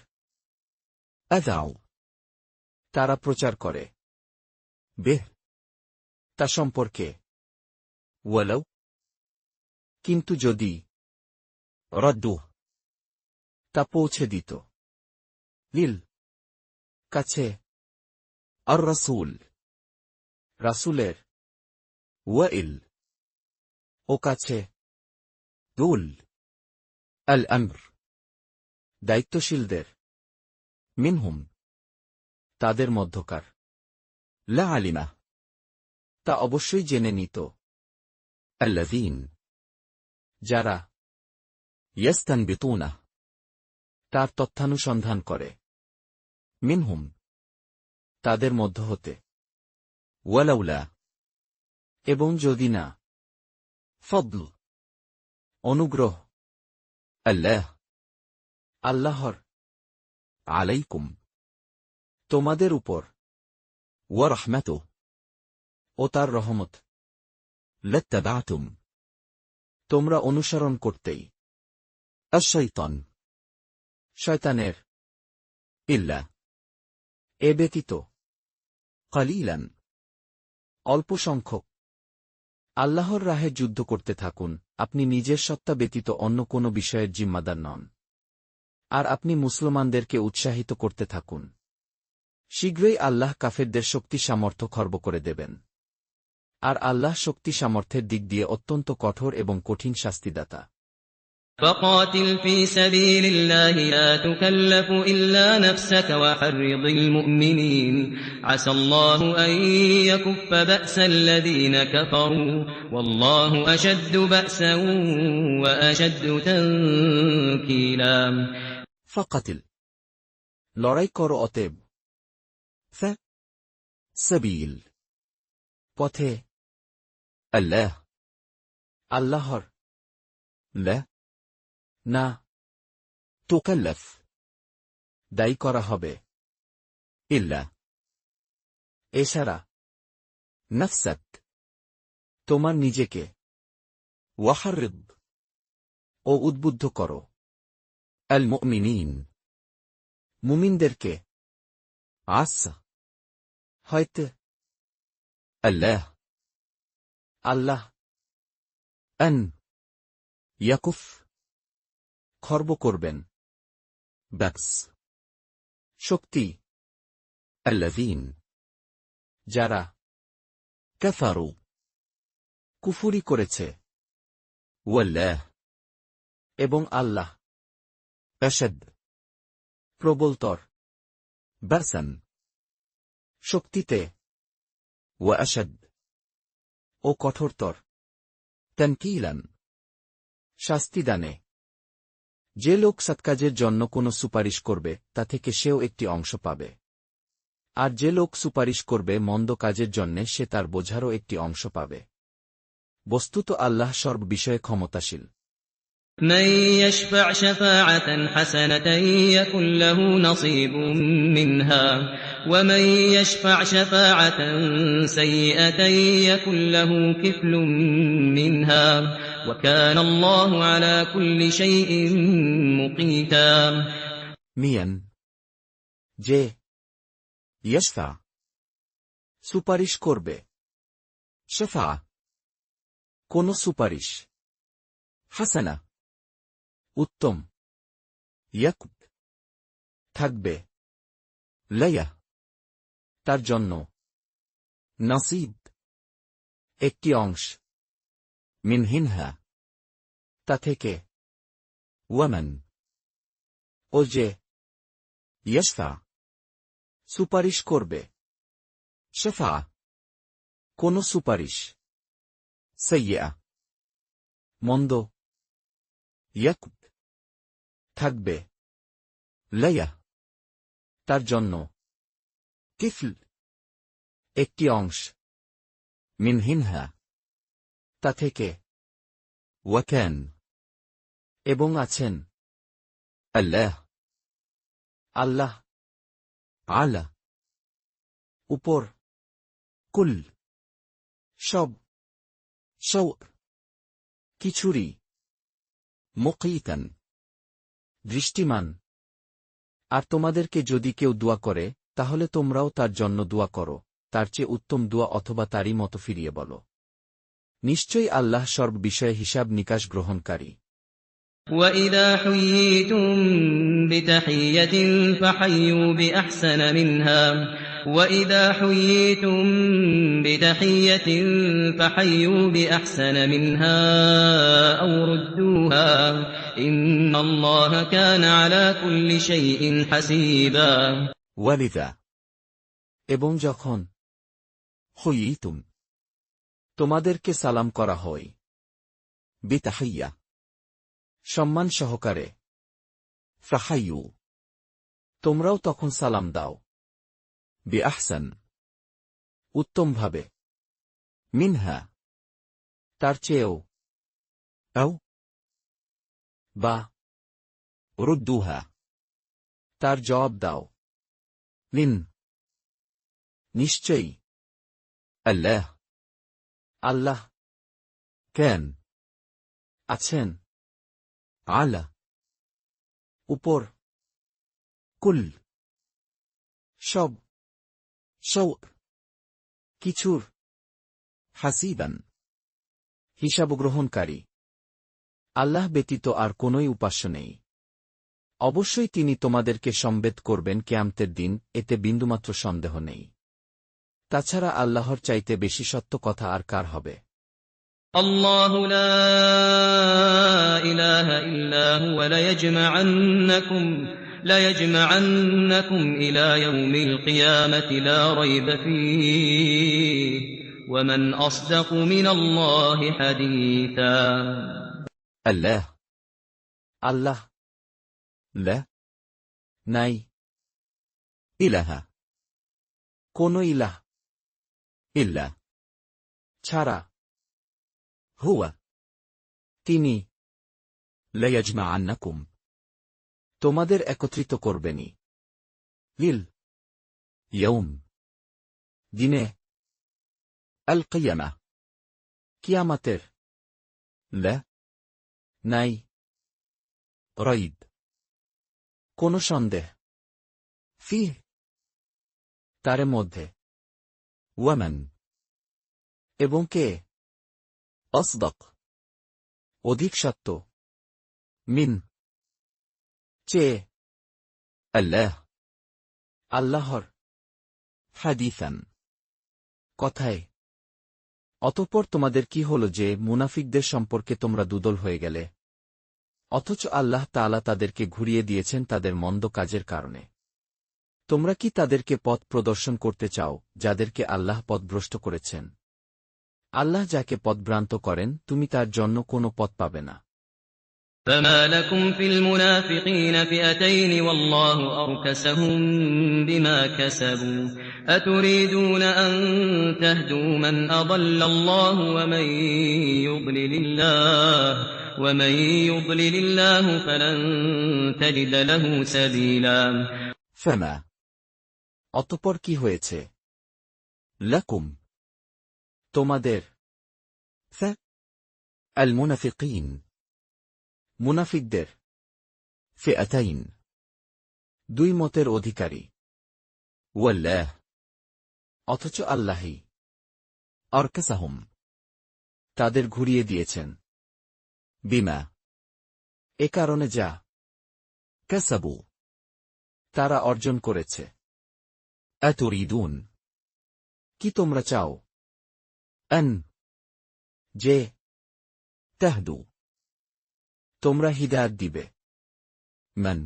আযাউ তারা প্রচার করে, বেহ তা সম্পর্কে, ওয়ালাউ কিন্তু যদি, রদ্দুহ তা পৌঁছে দিত, লিল কাছে, আর রাসূল রাসূলের, ওয়াইল ও কাছে, দুল আল আমর দায়িত্বশীলদের, মিনহুম তাদের মধ্যকার, লা আলিমা তা অবশ্যই জেনে নিত, আল্লাযীন যারা, ইয়াস্তানবিতুনা তার তথ্যানুসন্ধান করে, মিনহুম তাদের মধ্য হতে, ওয়ালাউলা এবং যদি না, ফদল অনুগ্রহ, আল্লাহ আল্লাহর, আলাইকুম তোমাদের উপর, ওয়া রাহমাতুহু ও তার রহমত, লাত্তাবাতুম তোমরা অনুসরণ করতেই আশ-শাইতান, শয়তানের, ইল্লা, এ ব্যতীত, কালিলান, অল্প সংখ্যক। আল্লাহর রাহে যুদ্ধ করতে থাকুন, আপনি নিজের সত্তা ব্যতীত অন্য কোনো বিষয়ের জিম্মাদার নন। আর আপনি মুসলমানদেরকে উৎসাহিত করতে থাকুন। শীঘ্রই আল্লাহ কাফেরদের শক্তি সামর্থ্য খর্ব করে দেবেন। আর আল্লাহ শক্তি সামর্থ্যের দিক দিয়ে অত্যন্ত কঠোর এবং কঠিন শাস্তিদাতা।
فقاتل في سبيل الله لا تكلف إلا نفسك وحرض المؤمنين عسى الله أن يكف بأس الذين كفروا والله أشد بأسا وأشد تنكيلا
ফাকাতিল, লড়াই করো অতএব। সাবিল, পথে। আল্লাহ, আল্লাহর। না, তুকাল্লাফ, দায়ী করা হবে। ইল্লা, এছাড়া। নাফসাক, তোমার নিজেকে। ওয়াহারিদ, ও উদ্বুদ্ধ করো। আল মুমিনিন, মুমিনদেরকে। আসা, হয়তো। আল্লাহ, আল্লাহ। আন ইয়াকুফ, খর্ব করবেন। বাক্স, শক্তি। আল্লাযীন, যারা। কাফারু, কুফুরি করেছে। ওয়াল্লাহ, এবং আল্লাহ। আশাদ, প্রবলতর। বাসান, শক্তিতে। ওয়া আশাদ, ও কঠোরতর। তানকীলান, শাস্তিদানে। যে লোক সৎকাজের জন্য কোনো সুপারিশ করবে তা থেকে সেও একটি অংশ পাবে। আর যে লোক সুপারিশ করবে মন্দ কাজের জন্যে সে তার বোঝারও একটি অংশ পাবে। বস্তুত আল্লাহ সর্ব বিষয়ে ক্ষমতাশীল।
من يشفع شفاعة حسنة يكن له نصيب منها ومن يشفع شفاعة سيئة يكن له كفل منها وكان الله على كل شيء مقيتا
মিয়ান, যে। ইয়াশফা, সুপারিশ করবে। শাফা, কোন সুপারিশ। হাসানা, উত্তম। ইয়াকুব, থাকবে। লায়া, তার জন্য। নসিব, একটি অংশ। মিনহিনহা, তা থেকে। ওয়ামান, ও যে। ইয়াশফা, সুপারিশ করবে। শাফা, কোন সুপারিশ। সাইয়্যা, মন্দ। ইয়াকুব, থাকবে। লায়া, তার জন্য। কিফল, একটি অংশ। মিনহিনহা, তা থেকে। ওয়াকান, এবং আছেন। আল্লাহ, আল্লাহ। আলা, উপর। কুল, সব। শৌক, কিছুরই। মুকীতান, দৃষ্টিমান। আর তোমাদেরকে যদি কেউ দোয়া করে তাহলে তোমরাও তার জন্য দোয়া করো, তার চেয়ে উত্তম দোয়া অথবা তারই মতো ফিরিয়ে বলো। নিশ্চয়ই আল্লাহ সর্ব বিষয়ে হিসাব নিকাশ গ্রহণকারী।
وَإِذَا حُيِّيتُم بِتَحِيَّةٍ فَحَيُّوا بِأَحْسَنَ مِنْهَا وَإِذَا حُيِّيتُم بِتَحِيَّةٍ فَحَيُّوا بِأَحْسَنَ مِنْهَا أَوْ رُدُّوهَا إِنَّ اللَّهَ كَانَ عَلَى كُلِّ شَيْءٍ حَسِيبًا
ওয়ালিদা, এবং যখন। হুইতুম, তোমাদেরকে সালাম করা হয়। বিতাহিয়্যা, সম্মান সহকারে। ফাহাইয়ু, তোমরাও তখন সালাম দাও। বিআহসান, উত্তমভাবে। মিনহা, তার চেয়েও। আও, বা। রুদ্দুহা, তার জবাব দাও। লিন, নিশ্চয়ই। আল্লাহ, আল্লাহ। কেন, আছেন আলা উপর কুল সব সৌ কিছুর হাসিবান হিসাব গ্রহণকারী আল্লাহ ব্যতীত আর কোনই উপাস্য নেই। অবশ্যই তিনি তোমাদেরকে সম্বেদ করবেন কিয়ামতের দিন, এতে বিন্দুমাত্র সন্দেহ নেই। তাছাড়া আল্লাহর চাইতে বেশি সত্য কথা আর কার হবে?
الله لا إله إلا هو ليجمعنكم إلى يوم القيامة لا ريب فيه ومن أصدق من الله حديثا
আল্লাহ আল্লাহ লা নাই ইলাহা কোন ইলাহ ইল্লা ছাড়া হুয়া তিনি লায়াজমাআন্নাকুম তোমাদের একত্রিত করবেনি লিল ইয়াউম দিনে আল কিয়ামা কিয়ামতের লা নাই রাইব কোন সন্দেহ ফিহ তার মধ্যে ওয়ামান এবং কে আসদাক অধিক সত্য মিন চেয়ে আল্লাহ আল্লাহর হাদিসান কথায়। অতঃপর তোমাদের কি হল যে মুনাফিকদের সম্পর্কে তোমরা দুদল হয়ে গেলে, অথচ আল্লাহ তাআলা তাদেরকে ঘুরিয়ে দিয়েছেন তাদের মন্দ কাজের কারণে। তোমরা কি তাদেরকে পথ প্রদর্শন করতে চাও যাদেরকে আল্লাহ পথভ্রষ্ট করেছেন? আল্লাহ যাকে পথভ্রান্ত করেন তুমি তার জন্য কোনো পথ পাবে না।
فما لكم في المنافقين فئتين والله أركسهم بما كسبوا أتريدون أن تهدوا من أضل الله ومن يضلل الله فلن تجد له سبيلا
ফেমা অতঃপর কি হয়েছে? লাকুম তোমাদের আল মুনাফিকিন মুনাফিকদের ফিআতাইন দুই মতের অধিকারী ওয়াল্লাহ অথচ আল্লাহই আরকাসাহুম তাদের ঘুরিয়ে দিয়েছেন বিমা এ কারণে যা কাসাবু তারা অর্জন করেছে। আতুরিদুন কি তোমরা চাও? আন যে তাহদু তোমরা হিদায়াত দিবে মান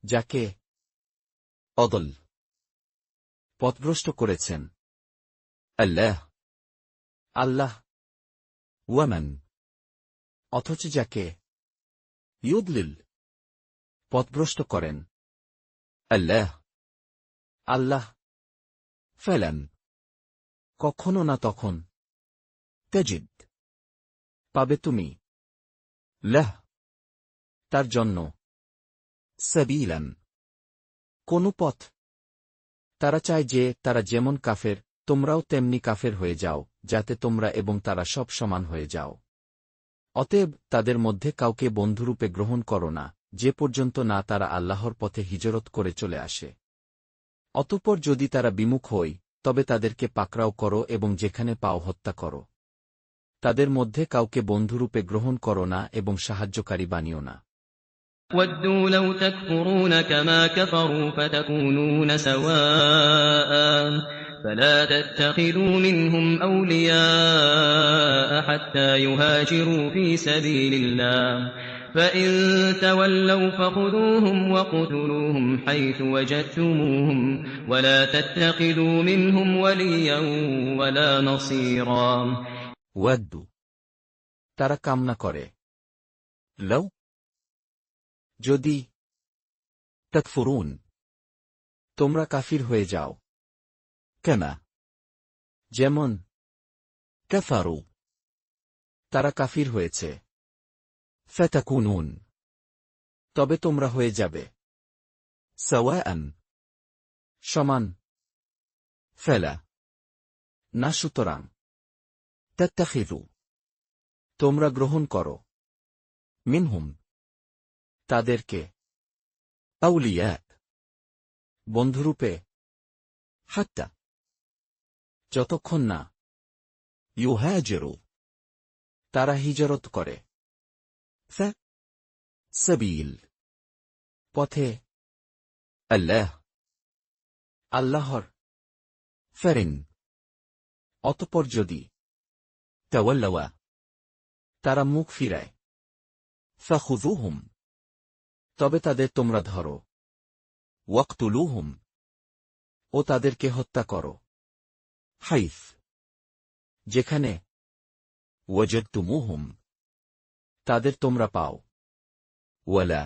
যাকে অদল পথভ্রষ্ট করেছেন আল্লাহ আল্লাহ ওয়ামান অথচ যাকে ইউদলিল পথভ্রষ্ট করেন আল্লাহ আল্লাহ ফেলান কখনো না তখন তাজিদ পাবে তুমি লাহ তার জন্য সাবিলান কোন পথ। তারা চায় যে তারা যেমন কাফের তোমরাও তেমনি কাফের হয়ে যাও, যাতে তোমরা এবং তারা সব সমান হয়ে যাও। অতএব তাদের মধ্যে কাউকে বন্ধুরূপে গ্রহণ করো না যে পর্যন্ত না তারা আল্লাহর পথে হিজরত করে চলে আসে। অতঃপর যদি তারা বিমুখ হয় তবে তাদেরকে পাকড়াও করো এবং যেখানে পাও হত্যা করো। তাদের মধ্যে কাউকে বন্ধুরূপে গ্রহণ করো না এবং সাহায্যকারী বানিও না।
وَدُّوا لَوْ تَكْفُرُونَ كَمَا كَفَرُوا فَتَكُونُونَ سَوَاءً فَلَا تَتَّخِذُوا مِنْهُمْ أَوْلِيَاءَ حَتَّى يُهَاجِرُوا فِي سَبِيلِ اللَّهِ فَإِن تَوَلَّوْا فَخُذُوهُمْ وَاقْتُلُوهُمْ حَيْثُ وَجَدتُّمُوهُمْ وَلَا تَتَّخِذُوا مِنْهُمْ وَلِيًّا وَلَا نَصِيرًا
ওয়াদ্দু তারা কামনা করে লও যদি তাকফুরুন তোমরা কাফির হয়ে যাও কেমা যেমন কাফারু তারা কাফির হয়েছে ফাতাকুনুন তবে তোমরা হয়ে যাবে সাওয়াআন সমান ফেলা না সুতরাং তাত্তাখিযু তোমরা গ্রহণ করো মিনহুম তাদেরকে আউলিয়া বন্ধুরূপে হাত্তা যতক্ষণ না ইউহাজিরু তারা হিজরত করে সাবিল পথে আল্লাহর ফেরিন অতঃপর যদি তাওয়াল্লাওয়া তারা মুখ ফিরায় ফাখুযুহুম তবে তাদের তোমরা ধরো ওয়াকতুলুহুম ও তাদেরকে হত্যা করো হাইস যেখানে ওয়াজাদতুমুহুম তাদের তোমরা পাও ওয়ালা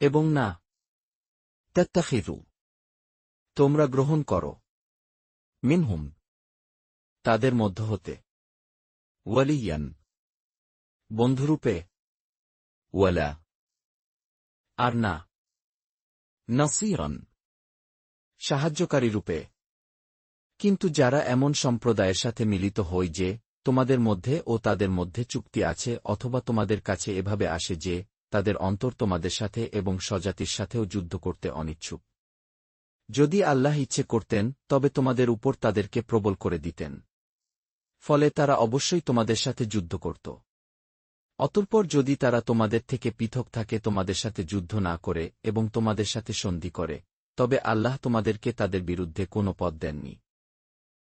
এবং না তাত্তাখিযু তোমরা গ্রহণ করো মিনহুম তাদের মধ্য হতে ওয়ালিয়ান বন্ধুরূপে ওয়ালা আর না নাসীরান সাহায্যকারী রূপে কিন্তু যারা এমন সম্প্রদায়ের সাথে মিলিত হয় যে তোমাদের মধ্যে ও তাদের মধ্যে চুক্তি আছে অথবা তোমাদের কাছে এভাবে আসে যে তাদের অন্তর তোমাদের সাথে এবং স্বজাতির সাথেও যুদ্ধ করতে অনিচ্ছুক যদি আল্লাহ ইচ্ছে করতেন তবে তোমাদের উপর তাদেরকে প্রবল করে দিতেন ফলে তারা অবশ্যই তোমাদের সাথে যুদ্ধ করত অতঃপর যদি তারা তোমাদের থেকে পৃথক থাকে তোমাদের সাথে যুদ্ধ না করে এবং তোমাদের সাথে সন্ধি করে তবে আল্লাহ তোমাদেরকে তাদের বিরুদ্ধে কোনো পথ দেননি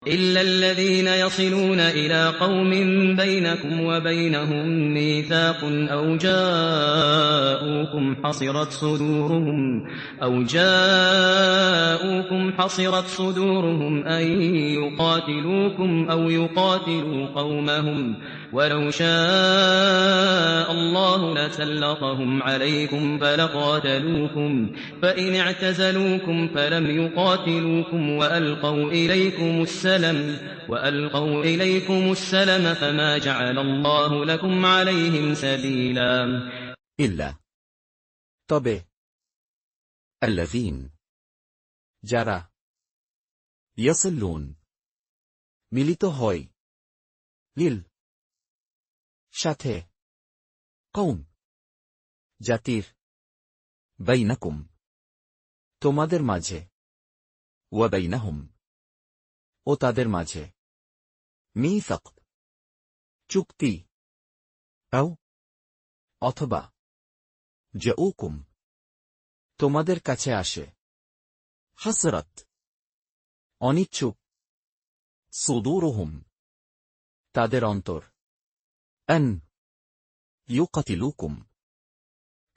إلا الذين يصلون إلى قوم بينكم وبينهم ميثاق أو جاءوكم حصرت صدورهم أن يقاتلوكم أو يقاتلوا قومهم ولو شاء الله لسلطهم عليكم فلقاتلوكم فإن اعتزلوكم فلم يقاتلوكم وألقوا إليكم السلم فما جعل الله لكم عليهم سبيلا
ইল্লা তবে আল্লাযীন যারা ইয়াসল্লুন মিলিত হয় লিল সাথে কওম জাতির বাইনাকুম তোমাদের মাঝে ওয়া বাইনাহুম ও তাদের মাঝে মিসাক চুক্তি আও অথবা জাউকুম তোমাদের কাছে আসে হাসরাত অনিচ্ছুক সুদুরুহুম তাদের অন্তর আন ইউকাতিলুকুম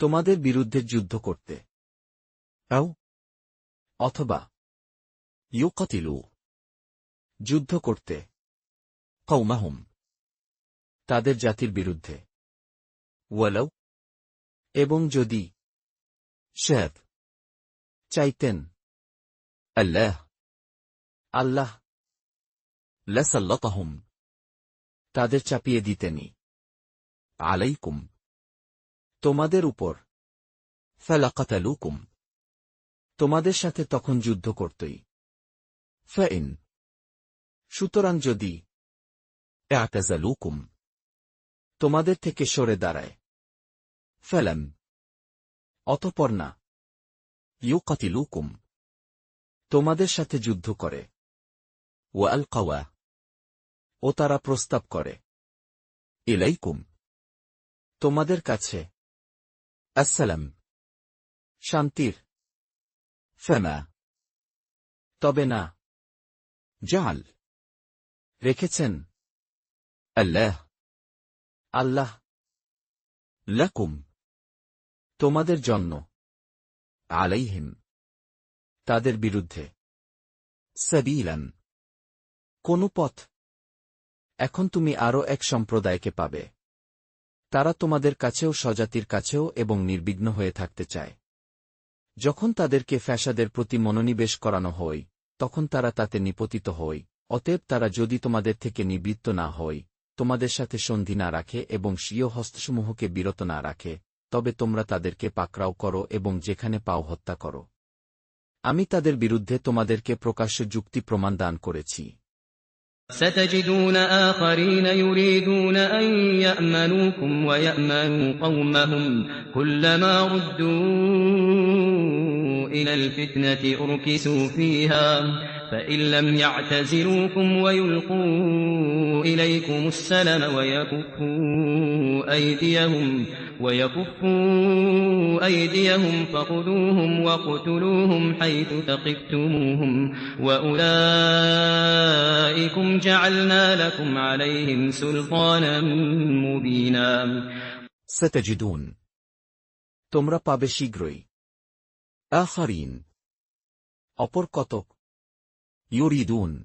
তোমাদের বিরুদ্ধে যুদ্ধ করতে আও অথবা ইউকাতিলু যুদ্ধ করতে কওমাহুম তাদের জাতির বিরুদ্ধে ওয়ালাউ এবং যদি শাদ চাইতেন আল্লাহ লাসাল্লাতাহুম তাদের চাপিয়ে দিতেনি আলাইকুম তোমাদের উপর ফালাকাতালুকুম তোমাদের সাথে তখন যুদ্ধ করতই ফাইন সুতরাং যদি ইআতাযালুকুম তোমাদের থেকে সরে দাঁড়ায় ফালাম অতঃপর না ইউকাতিলুকুম তোমাদের সাথে যুদ্ধ করে ওয়া আলকাওয়া ও তারা প্রস্তাব করে ইলাইকুম তোমাদের কাছে আসসালাম শান্তির ফামা তবে না জাল রেখেছেন আল্লাহ লাকুম তোমাদের জন্য আলাইহিম তাদের বিরুদ্ধে সাবিলান কোন পথ এখন তুমি আরও এক সম্প্রদায়কে পাবে তারা তোমাদের কাছেও স্বজাতির কাছেও এবং নির্বিঘ্ন হয়ে থাকতে চায় যখন তাদেরকে ফ্যাসাদের প্রতি মনোনিবেশ করানো হয় তখন তারা তাতে নিপতিত হয় অতএব তারা যদি তোমাদের থেকে নিবৃত্ত না হয় তোমাদের সাথে সন্ধি না রাখে এবং স্বীয় হস্তসমূহকে বিরত না রাখে তবে তোমরা তাদেরকে পাকড়াও করো এবং যেখানে পাও হত্যা করো আমি তাদের বিরুদ্ধে তোমাদেরকে প্রকাশ্য যুক্তি প্রমাণ দান করেছি
ستجدون آخرين يريدون أن يأمنوكم ويأمنوا قومهم كلما ردوا إلى الفتنة أركسوا فيها فإن لم يعتزلوكم ويلقوا إليكم السلم ويكفوا أيديهم فخذوهم واقتلوهم حيث ثقفتموهم وأولئكم جعلنا لكم عليهم سلطانا مبينا
ستجدون তোমরা পাবে শীঘ্রই আখারিন অপর কতক ইউরিদুন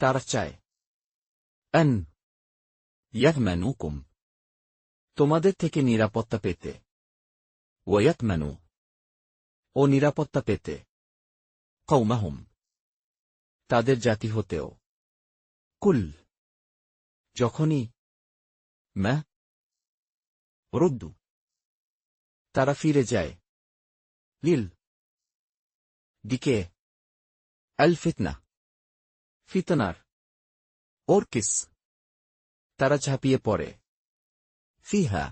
তারা চায় আন ইয়াতমানুকুম তোমাদের থেকে নিরাপত্তা পেতে ওয়ায়াতমানু ও নিরাপত্তা পেতে কওমাহুম তাদের জাতি হতেও কুল যখনই মা রুদ্দু তারা ফিরে যায় লিল দিকে আল ফিতনা ফিতনার ওরকিস তারা ঝাঁপিয়ে পড়ে ফিহা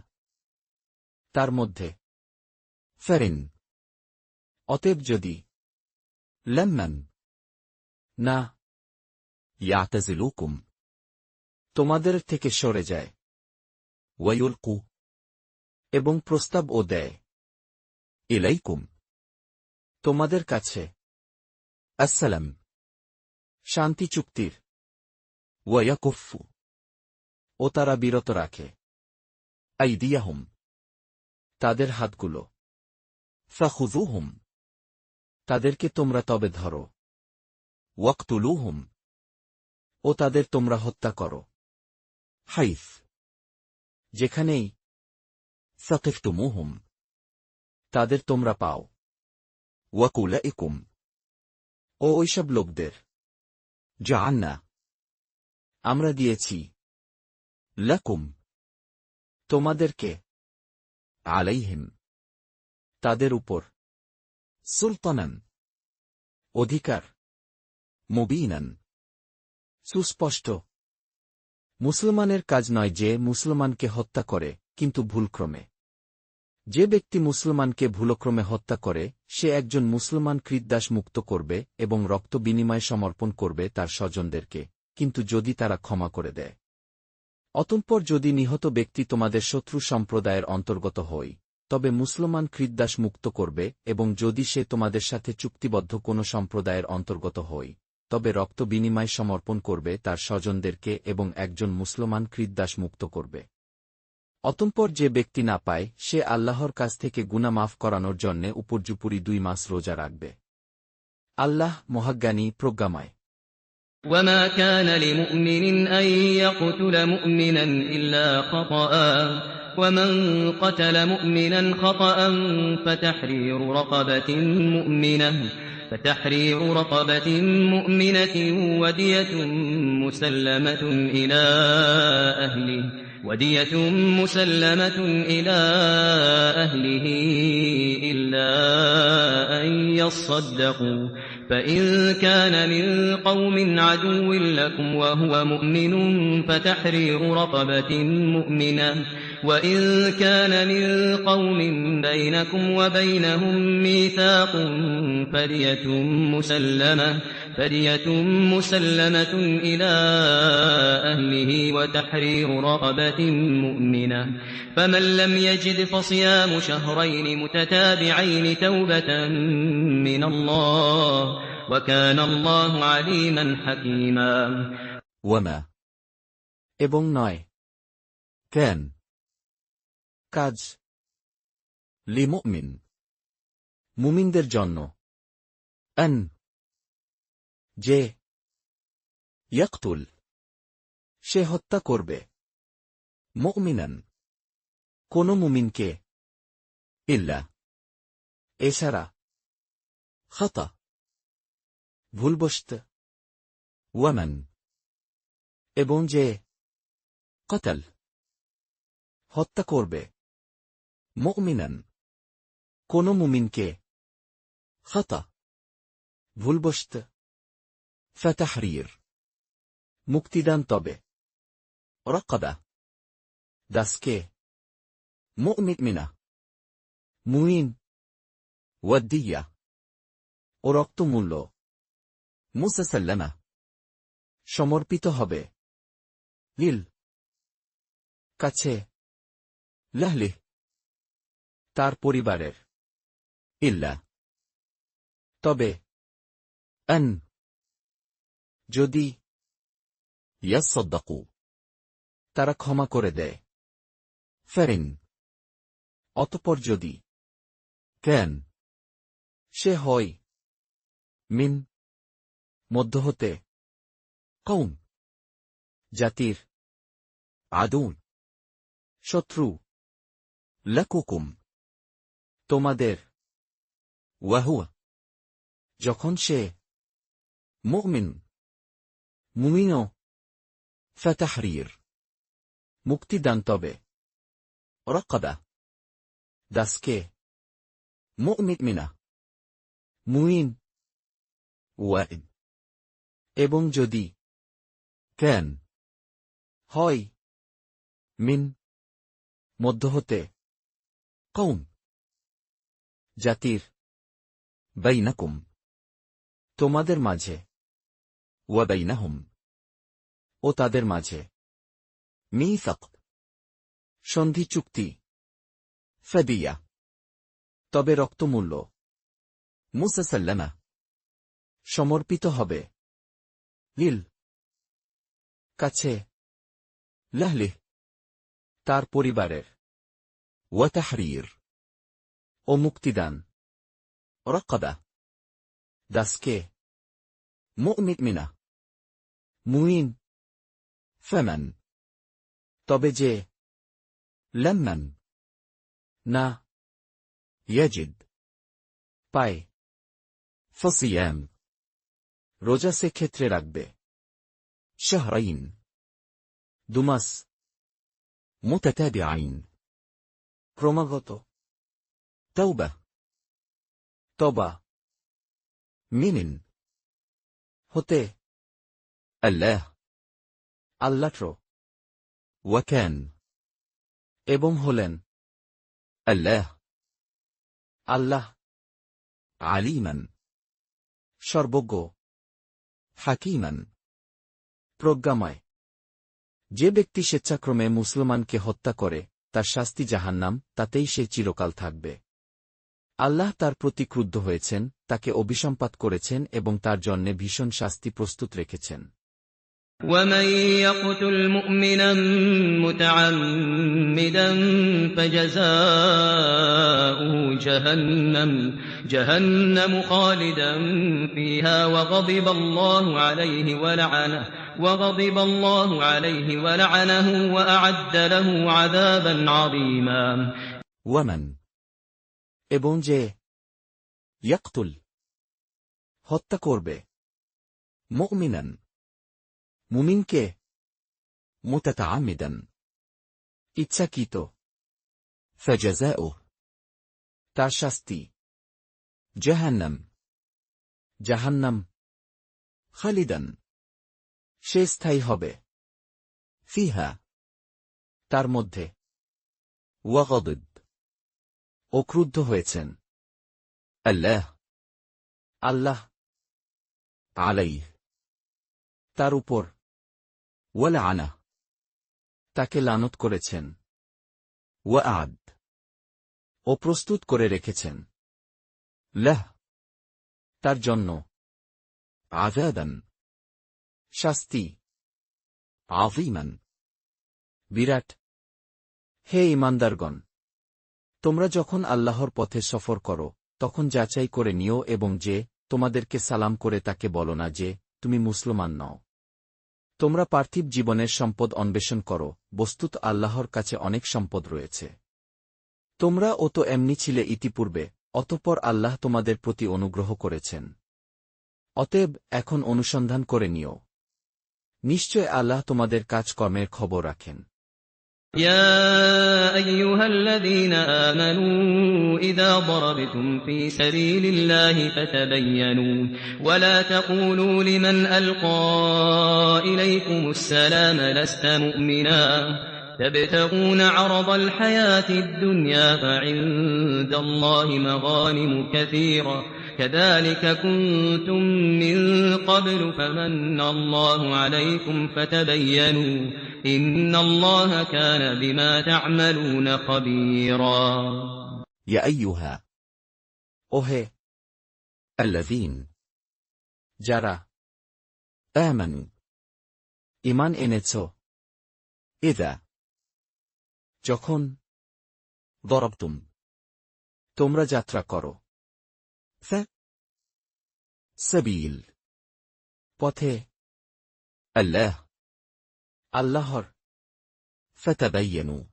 তার মধ্যে ফেরিন অতএব যদি লাম্মান না ইয়াতাজিলুকুম তোমাদের থেকে সরে যায় ওয়ায়ুলকু এবং প্রস্তাব ও দেয় ইলাইকুম তোমাদের কাছে আসসালাম শান্তি চুক্তির ওয়ায়াকুফু ও তারা বিরত রাখে আইদিয়াহুম তাদের হাতগুলো ফাখুযুহুম তাদেরকে তোমরা তবে ধরো ওয়াকতুলুহুম ও তাদের তোমরা হত্যা করো হাইফ যেখানেই সাকিফতুমুহুম তাদের তোমরা পাও ওয়াকুলাইকুম ও ওইসব লোকদের জাআলনা আমরা দিয়েছি লাকুম তোমাদেরকে আলাইহিম তাদের উপর সুলতানান অধিকার মুবিনান সুস্পষ্ট মুসলমানের কাজ নয় যে মুসলমানকে হত্যা করে কিন্তু ভুলক্রমে যে ব্যক্তি মুসলমানকে ভুলক্রমে হত্যা করে সে একজন মুসলমান কৃতদাস মুক্ত করবে এবং রক্ত বিনিময় সমর্পণ করবে তার স্বজনদেরকে কিন্তু যদি তারা ক্ষমা করে দেয় অতঃপর যদি নিহত ব্যক্তি তোমাদের শত্রু সম্প্রদায়ের অন্তর্গত হয় তবে মুসলমান কৃতদাস মুক্ত করবে এবং যদি সে তোমাদের সাথে চুক্তিবদ্ধ কোনো সম্প্রদায়ের অন্তর্গত হয় তবে রক্ত বিনিময় সমর্পণ করবে তার স্বজনদেরকে এবং একজন মুসলমান কৃতদাস মুক্ত করবে অতঃপর যে ব্যক্তি না পায় সে আল্লাহর কাছ থেকে গুনাহ মাফ করানোর জন্যে উপর্যুপরি 2 মাস রোজা রাখবে আল্লাহ মহাজ্ঞানী প্রজ্ঞাময়
وما كان لمؤمن أن يقتل مؤمنا إلا خطأ ومن قتل مؤمنا خطأ فتحرير رقبة مؤمنة ودية مسلمة إلى أهله إلا أن يصدقوا فإن كان من قوم عدو لكم وهو مؤمن فتحرير رقبة مؤمنة وإن كان من قوم بينكم وبينهم ميثاق فدية مسلمة إلى أهله وتحرير رقبة مؤمنة فمن لم يجد فصيام شهرين متتابعين توبة من الله وكان الله عليما حكيما
ওয়ামা এবং নয় কেন কাজ লিমুমিন মুমিনদের জন্য আন যে ইয়াকতুল সে হত্যা করবে মুমিনান কোন মুমিনকে ইল্লা এছাড়া খাতা ভুলবশত ওয়ামান এবং যে কতল হত্যা করবে মুমিনান কোন মুমিনকে খাতা ভুলবশত ফাতাহরির মুক্তিদান তবে রাকাবা দাসকে মুমিনা মুইন ওয়াদ্দিয়া ও রক্তমূল্য মুসাসাল্লামা সমর্পিত হবে লিল কাছে লাহলি তার পরিবারের ইল্লা তবে আন যদি ইয়াসাদ্দাকু তারা ক্ষমা করে দেয় ফারিন অতঃপর যদি কেন সে হয় মিন মধ্য হতে কওম জাতির আদুন শত্রু লাকুকুম তোমাদের ওয়াহুয়া যখন সে মুমিন মুমিনও ফাতাহরির মুক্তিদান তবে রাকাবা দাসকে মুমিনা মুইন ওয়াইদ এবং যদি কেন হয় মিন মধ্য হতে কওম জাতির বাইনাকুম তোমাদের মাঝে ওয়া বাইনাহুম ও তাদের মাঝে মিসাক সন্ধি চুক্তি ফাদিয়া তবে রক্তমূল্য মুসাসাল্লামা সমর্পিত হবে লিল কাছে লাহলি তার পরিবারের ওয়া তাহরির ও মুক্তিদান রাকাবা দাসকে মুমিনা মুইন ফামান তবে যে লাম্মান না ইয়াজিদ পায় ফসিয়াম রোজা সে ক্ষেত্রে রাখবে শাহরাইন দুমাস মুতাতাবিআইন ক্রমাগত তাওবা তবা মিনিন হতে আল্লাহ আল্লাহ্র ওয়াকান এবং হলেন আল্লাহ আল্লাহ আলিমান সর্বজ্ঞ হাকিমান প্রজ্ঞাময় যে ব্যক্তি স্বেচ্ছাক্রমে মুসলমানকে হত্যা করে তার শাস্তি জাহান্নাম তাতেই সে চিরকাল থাকবে আল্লাহ তার প্রতি ক্রুদ্ধ হয়েছেন তাকে অভিসম্পাত করেছেন এবং তার জন্যে ভীষণ শাস্তি প্রস্তুত রেখেছেন
ومن يقتل مؤمنا متعمدا فجزاؤه جهنم خالدا فيها وغضب الله عليه ولعنه وأعد له عذابا عظيما
ওয়ামান এবং যে ইয়াকতুল হত্যা করবে মুমিনান মুমিনকে মুতাতাআম্মিদান ইচ্ছাকৃত ফাজাযাউহু তার শাস্তি জাহান্নাম খালিদান সে স্থায়ী হবে ফিহা তার মধ্যে ওয়াগদিব ও ক্রুদ্ধ হয়েছেন আল্লাহ আলাইহ তার উপর ওয়ালাআনা তাকে লানত করেছেন ওয়াআদ ও প্রস্তুত করে রেখেছেন লাহ তার জন্য আযাবান শাস্তি আযীমান বিরাট হে ঈমানদারগণ তোমরা যখন আল্লাহর পথে সফর করো তখন যাচাই করে নিও এবং যে তোমাদেরকে সালাম করে তাকে বলো না যে তুমি মুসলমান নও তোমরা পার্থিব জীবনের সম্পদ অন্বেষণ করো বস্তুত আল্লাহর কাছে অনেক সম্পদ রয়েছে তোমরা ও তো এমনি ছিলে ইতিপূর্বে অতঃপর আল্লাহ তোমাদের প্রতি অনুগ্রহ করেছেন অতএব এখন অনুসন্ধান করে নিও নিশ্চয় আল্লাহ তোমাদের কাজকর্মের খবর রাখেন
يا أيها الذين آمنوا إذا ضربتم في سبيل الله فتبينوا ولا تقولوا لمن ألقى إليكم السلام لست مؤمنا تبتغون عرض الحياة الدنيا فعند الله مغانم كثيرة كذلك كنتم من قبل فمن الله عليكم فتبينوا إن الله كان بما تعملون خبيرا
يا أيها ওহে الذين যারা آمنوا ঈমান এনেছ إذا যখন ضربتم তোমরা যাত্রা করো سبيل পথে আল্লাহর فتبينوا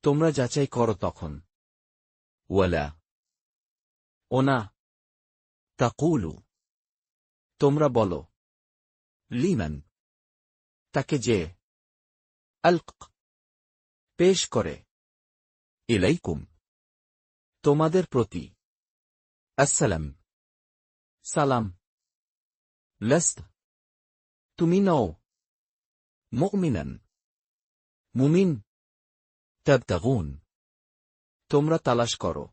তোমরা যাচাই করো তখন ولا ওনা تقولوا তোমরা বলো লিমান তাকে যে আলক পেশ করে ইলাইকুম তোমাদের প্রতি আসসালাম সালাম লাস্ত তুমি নও মুমিনান মুমিন তাবতাগুন তোমরা তালাশ করো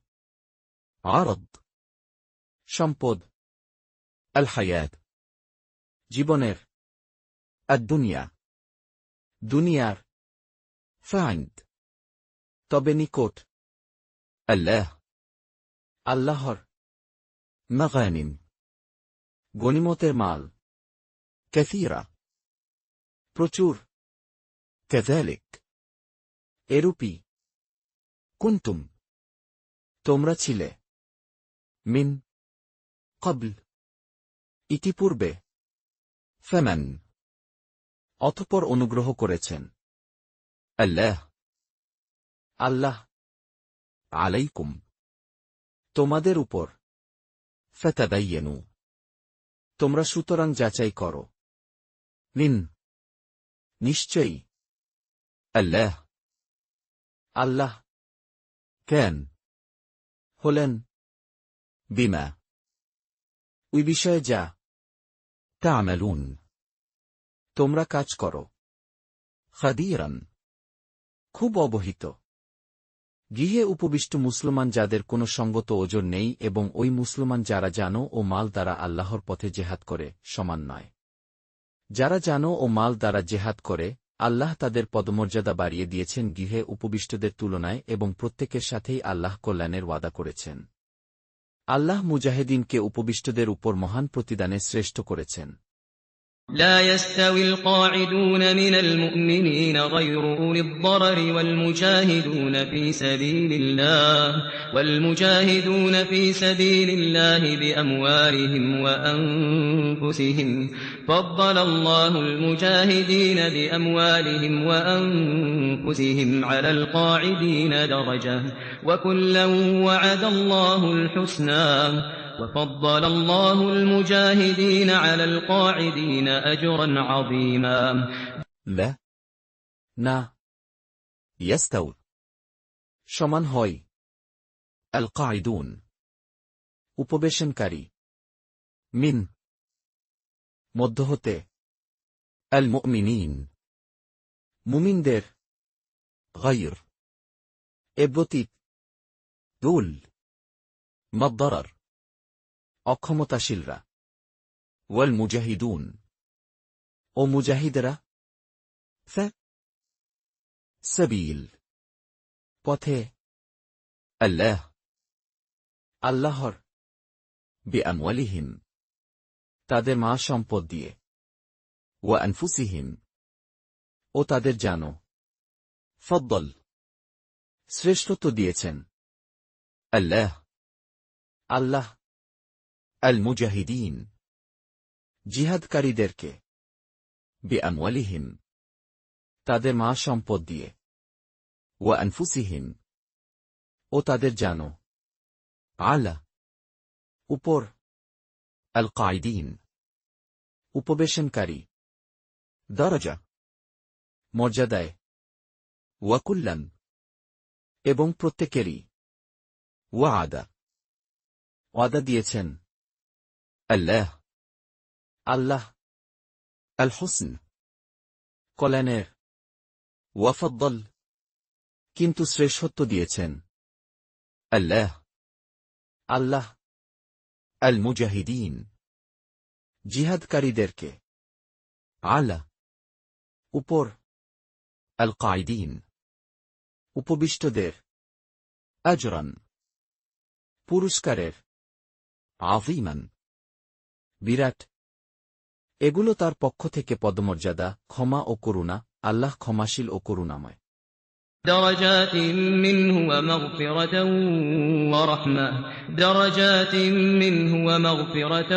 আরদ সম্পদ আল হায়াত জীবনের আদ-দুনিয়া দুনিয়ার ফাইন্দ তবে নিকট আল্লাহর মাগানিম গনিমতের মাল কাসীরা প্রচুর কাযালিক এরূপই কুনতুম তোমরা ছিলে মিন ক্বাবল ইতিপূর্বে ফামান অতঃপর অনুগ্রহ করেছেন আল্লাহ আলাইকুম তোমাদের উপর ফাতাবায়্যানু তোমরা সুতরাং যাচাই করো নিশ্চয়ই আল্লাহ কেন হলেন বিমা ওই বিষয়ে যা তা'মালুন তোমরা কাজ করো খাবীরান খুব অবহিত গৃহে উপবিষ্ট মুসলমান যাদের কোনো সঙ্গত ওজন নেই এবং ওই মুসলমান যারা জানো ও মাল দ্বারা আল্লাহর পথে জেহাদ করে সমান নয় যারা জানো ও মাল দ্বারা জেহাদ করে আল্লাহ তাদের পদমর্যাদা বাড়িয়ে দিয়েছেন গৃহে উপবিষ্টদের তুলনায় এবং প্রত্যেকের সাথেই আল্লাহ কল্যাণের ওয়াদা করেছেন আল্লাহ মুজাহিদিনকে উপবিষ্টদের উপর মহান প্রতিদানে শ্রেষ্ঠ করেছেন
لا يستوي القاعدون من المؤمنين غير أولي الضرر والمجاهدون في سبيل الله بأموالهم وأنفسهم فضل الله المجاهدين بأموالهم وأنفسهم على القاعدين درجة وكلا وعد الله الحسنى وفضل الله المجاهدين على القاعدين أجرا عظيما
لا না يستوي সমান হয় القاعدون উপবেশনকারী মিন মধ্য হতে المؤمنين মুমিনদের غير এব্যতীত দুল মাদ্দারার অক্ষমতাশীলরা ওয়াল মুজাহিদুন ও মুজাহিদরা সাবিল পথে আল্লাহর বিআমওয়ালিহিম তাদের মা সম্পদ দিয়ে ওয়া আনফুসিহিম ও তাদের জানো ফদ্দল শ্রেষ্ঠত্ব দিয়েছেন আল্লাহ আল মুজাহিদিন জিহাদকারীদেরকে বিআমওয়ালিহিম তাদের মা সম্পদ দিয়ে ওয়া আনফুসিহিম ও তাদের জানো আলা উপর আল কায়দিন উপবেশনকারী দরজা মর্যাদায় ওয়াকুল্লান এবং প্রত্যেকেরই ওয়াদা ওয়াদা দিয়েছেন আল্লাহ আল্লাহ আল হুসন কল্যাণের ওয়াফাদ্দল কিন্তু শ্রেষ্ঠত্ব দিয়েছেন আল্লাহ আল্লাহ আল মুজাহিদিন জিহাদকারীদেরকে আলা উপর আল কায়দিন উপবিষ্টদের আজরান পুরস্কারের আযীমান বিরাট এগুলো তার পক্ষ থেকে পদমর্যাদা ক্ষমা ও করুণা আল্লাহ ক্ষমাশীল ও করুণাময়
درجات منه ومغفرة ورحمة درجات منه ومغفرة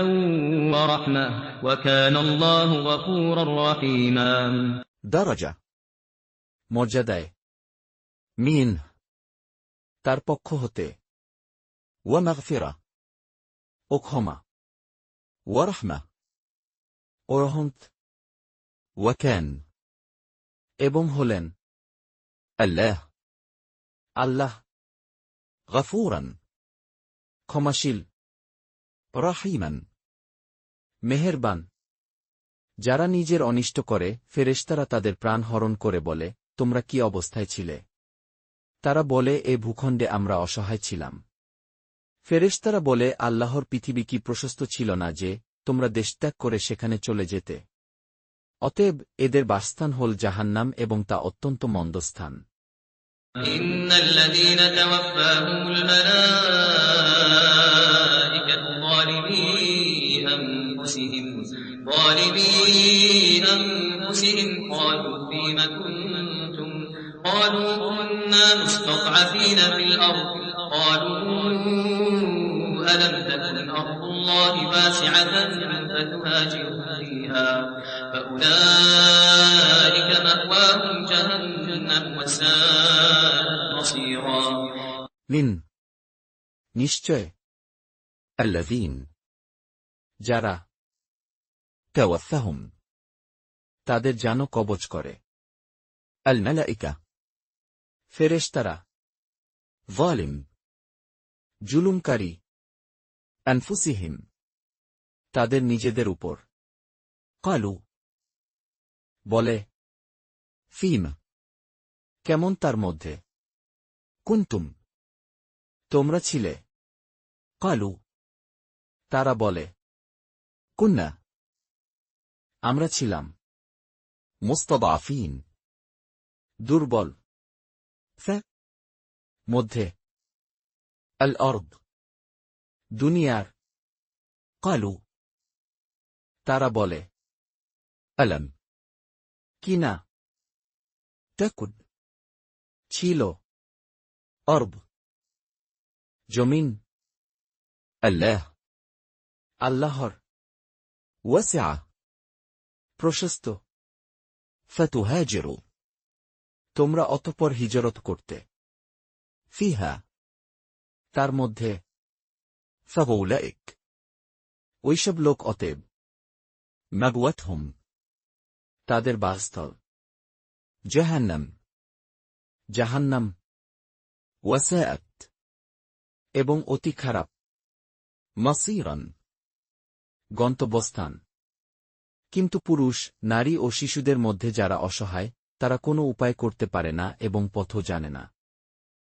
ورحمة وكان الله غفورا رحيما
দরজা মর্যাদায় মিন তার পক্ষ হতে ওয়া মাগফিরা ও ক্ষমা ওয়া রাহমা ও রহমত ওয়া কান এবং হলেন আল্লাহ আল্লাহ গফুরান ক্ষমাশীল রাহিমান মেহেরবান যারা নিজের অনিষ্ট করে ফেরেশতারা তাদের প্রাণ হরণ করে বলে তোমরা কি অবস্থায় ছিলে তারা বলে এ ভূখণ্ডে আমরা অসহায় ছিলাম ফেরেশতারা বলে আল্লাহর পৃথিবী কি প্রশস্ত ছিল না যে তোমরা দেশত্যাগ করে সেখানে চলে যেতে অতএব এদের বাসস্থান হল জাহান্নাম এবং তা অত্যন্ত মন্দ স্থান
ইন্নাল্লাযীনা তাওয়াফাহুমুল মালাঈকাতু ظالمي أنفسهم قالوا فيم كنتم قالوا كنا مستضعفين في الأرض قالوا ألم تكن أرض الله واسعة فتهاجروا فيها فأولئك مأواهم جهنم وساءت مصيرا
লিন নিশ্চয় الذين যারা তাওয়াফাহুম তাদের জান কবজ করে আল মালাইকা ফেরেশতারা যালিম জুলুমকারী আনফুসিহিম তাদের নিজেদের উপর ক্বালু বলে ফীম কেমন তার মধ্যে কুনতুম তোমরা ছিলে ক্বালু তারা বলে কুন্না আমরা ছিলাম মুস্তাদআফিন দুর্বল মধ্যে আল আরদ দুনিয়ার ক্বালু তারা বলে আলম কি না তাকুন ছিল আরদ জমিন আল্লাহ আল্লাহর ওয়াসিআ প্রশস্ত ফাতুহাজিরু তোমরা অতঃপর হিজরত করতে ফিহা তার মধ্যে ফাউলাইক ওইসব লোক অতএব মাগওয়াতহুম তাদের বাসস্থল জাহান্নাম জাহান্নাম ওয়াসাআত এবং অতি খারাপ মাসীরান গন্তব্যস্থান কিন্তু পুরুষ নারী ও শিশুদের মধ্যে যারা অসহায় তারা কোনো উপায় করতে পারে না এবং পথও জানে না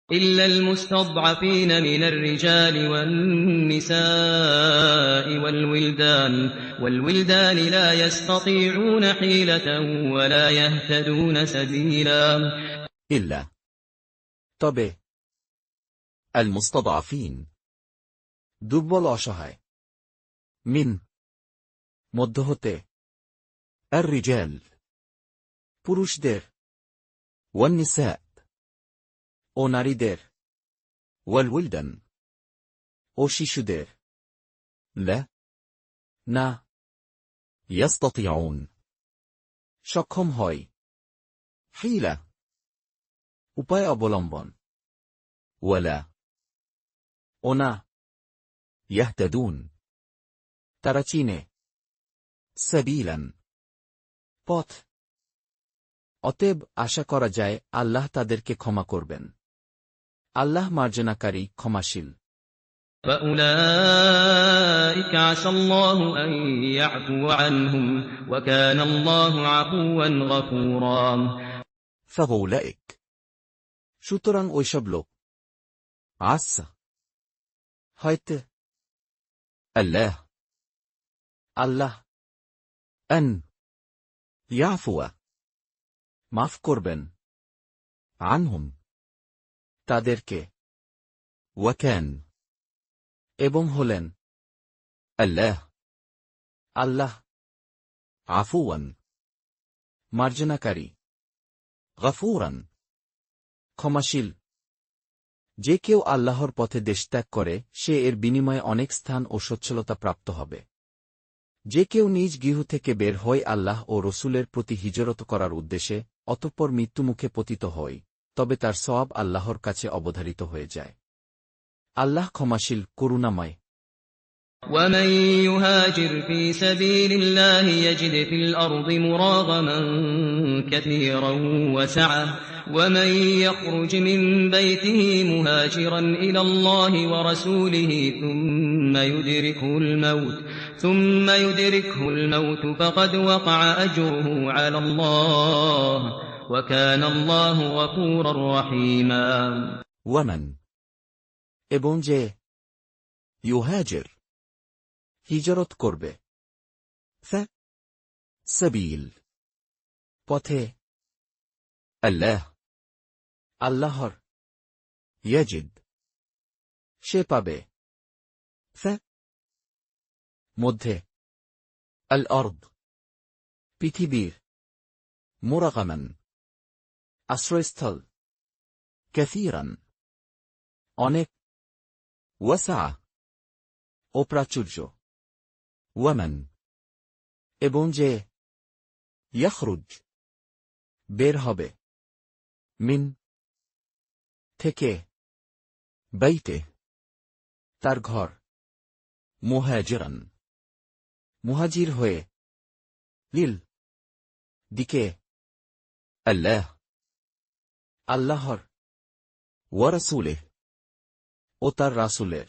إلا المستضعفين من الرجال والنساء والولدان لا يستطيعون حيلة ولا يهتدون سبيلا
إلا তবে المستضعفين দুর্বল অসহায় মিন মধ্য হতে الرجال পুরুষদের والنساء ও নারীদের والولدان ও শিশুদের لا না يستطيعون সক্ষম হয় حيلة উপায় অবলম্বন ولا ও না يهتدون তারা চিনে সাবিলান পথ অতএব আশা করা যায় আল্লাহ তাদেরকে ক্ষমা করবেন। আল্লাহ মার্জনাকারী, ক্ষমাশীল।
فأولئك عسى الله أن يعفو عنهم وكان الله عفوا غفورا
ফাউলাইক, সুতরাং ওইসব লোক, আসা, হয়তো, আল্লাহ, আল্লাহ, আন, ইয়াফুয়া, মাফ করবেন, আনহুম, তাদেরকে, ওয়াকান, এবং হলেন, আল্লাহ, আল্লাহ, আফুয়ান, মার্জনাকারী, গফুরান, ক্ষমাশীল। যে কেউ আল্লাহর পথে দেশত্যাগ করে সে এর বিনিময়ে অনেক স্থান ও সচ্ছলতা প্রাপ্ত হবে। যে কেউ নিজ গৃহ থেকে বের হয় আল্লাহ ও রসুলের প্রতি হিজরত করার উদ্দেশ্যে, অতঃপর মৃত্যুমুখে পতিত হয়, তবে তার সওয়াব আল্লাহর কাছে অবধারিত হয়ে যায়। আল্লাহ ক্ষমাশীল, করুণাময়।
ومن يهاجر في سبيل الله يجد في الأرض مراغما كثيرا وسعة ومن يخرج من بيته مهاجرا إلى الله ورسوله ثم يدركه الموت فقد وقع أجره على الله وكان الله غفورا رحيما
ওয়ামান, এবং যে ইউহাজির, হিজরত করবে, সাবিল, পথে, আল্লাহ, আল্লাহর, ইয়াজিদ, সে পাবে, মধ্যে, আল অর্দ, পৃথিবীর, মুরাগামান, আশ্রয়স্থল, কাসীরান, অনেক, ওয়াসা, ও প্রাচুর্য, ওয়ামান, এবং যে ইয়াখরুজ, বের হবে, মিন, থেকে, বাইতে, তার ঘর, মুহাজিরান, মুহাজির হয়ে, লিল, দিকে, আল্লাহ, আল্লাহর, ওয়া রাসূলিহি, ও তার রাসূলের,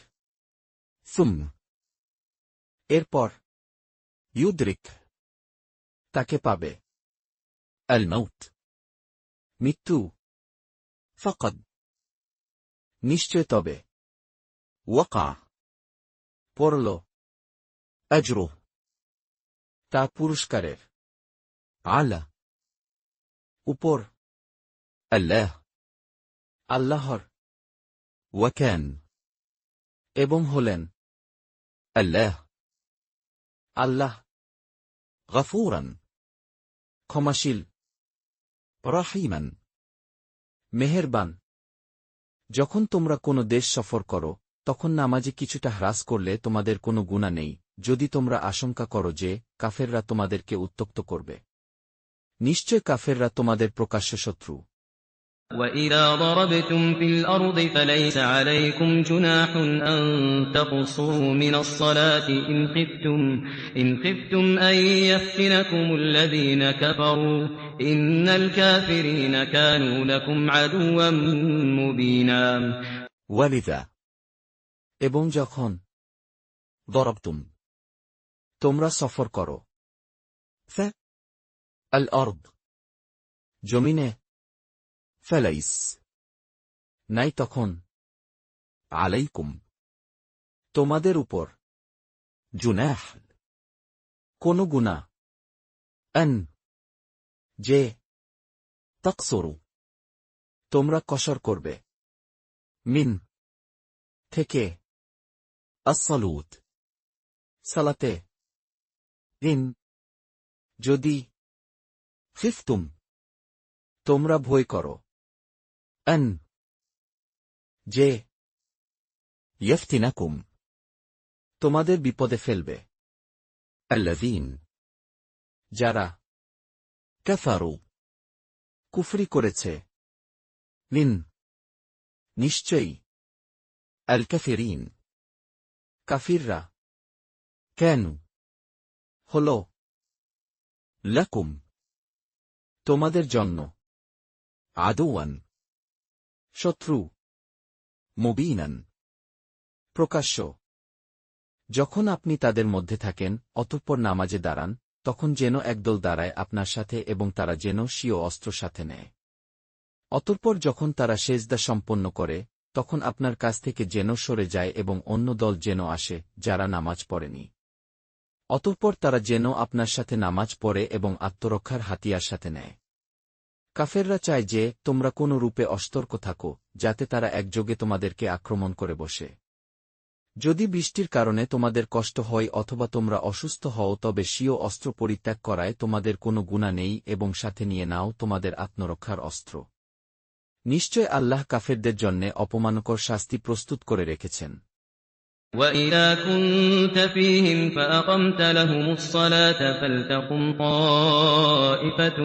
এরপর, ইউদরিক, তাকে পাবে, আল মাউত, মৃত্যু, ফাকাদ, নিশ্চয়, তবে, ওয়াকা, পড়ল, আজরু, তার পুরস্কারের, আলা, উপর, আল্লাহ, আল্লাহর, ওয়াকান, এবং হলেন, আল্লাহ, আল্লাহ, গফুরান, ক্ষমাশীল, রহিমান, মেহেরবান। যখন তোমরা কোনো দেশ সফর করো তখন নামাজে কিছুটা হ্রাস করলে তোমাদের কোনো গুনাহ নেই, যদি তোমরা আশঙ্কা করো যে কাফেররা তোমাদেরকে উত্ত্যক্ত করবে। নিশ্চয় কাফেররা তোমাদের প্রকাশ্য শত্রু।
وَإِذَا ضَرَبْتُمْ فِي الْأَرْضِ فَلَيْسَ عَلَيْكُمْ جُنَاحٌ أَن تَقْصُرُوا مِنَ الصَّلَاةِ إِنْ خِفْتُمْ أَن يَفْتِنَكُمُ الَّذِينَ كَفَرُوا إِنَّ الْكَافِرِينَ كَانُوا لَكُمْ عَدُوًّا مُّبِينًا
ওয়ালিদা, এবং যখন দরবতুম, তোমরা সফর করো, আল অর্দ, জমিনে, ফালাইস, নাই তখন, আলাইকুম, তোমাদের উপর, জুনাহ, কোন গুনাহ, আন, যে, তাকসুরু, তোমরা কসর করবে, মিন, থেকে, আসসালুত, সালাতে, ইন, যদি, খিফতুম, তোমরা ভয় করো, আন, যে, ইয়ফতিনাকুম, তোমাদের বিপদে ফেলবে, আল্লাযীন, যারা, কাফারু, কুফরি করেছে, মিন, নিশ্চয়ই, আল কাফিরিন, কাফিররা, কেন, হল, লাকুম, তোমাদের জন্য আদওয়ান শত্রু, মুবিনান প্রকাশ্য। যখন আপনি তাদের মধ্যে থাকেন অতঃপর নামাজে দাঁড়ান, তখন যেন একদল দাঁড়ায় আপনার সাথে এবং তারা যেন স্বীয় অস্ত্র সাথে নেয়। অতঃপর যখন তারা সেজদা সম্পন্ন করে, তখন আপনার কাছ থেকে যেন সরে যায় এবং অন্য দল যেন আসে যারা নামাজ পড়েনি। অতঃপর তারা যেন আপনার সাথে নামাজ পড়ে এবং আত্মরক্ষার হাতিয়ার সাথে নেয়। কাফেররা চায় যে তোমরা কোনো রূপে অসতর্ক থাকো, যাতে তারা একযোগে তোমাদেরকে আক্রমণ করে বসে। যদি বৃষ্টির কারণে তোমাদের কষ্ট হয় অথবা তোমরা অসুস্থ হও, তবে স্বীয় অস্ত্র পরিত্যাগ করায় তোমাদের কোনো গুনাহ নেই এবং সাথে নিয়ে নাও তোমাদের আত্মরক্ষার অস্ত্র। নিশ্চয় আল্লাহ কাফেরদের জন্যে অপমানকর শাস্তি প্রস্তুত করে রেখেছেন।
وَإِذَا كُنتَ فِيهِمْ فَأَقَمْتَ لَهُمُ الصَّلَاةَ فَلْتَقُمْ طَائِفَةٌ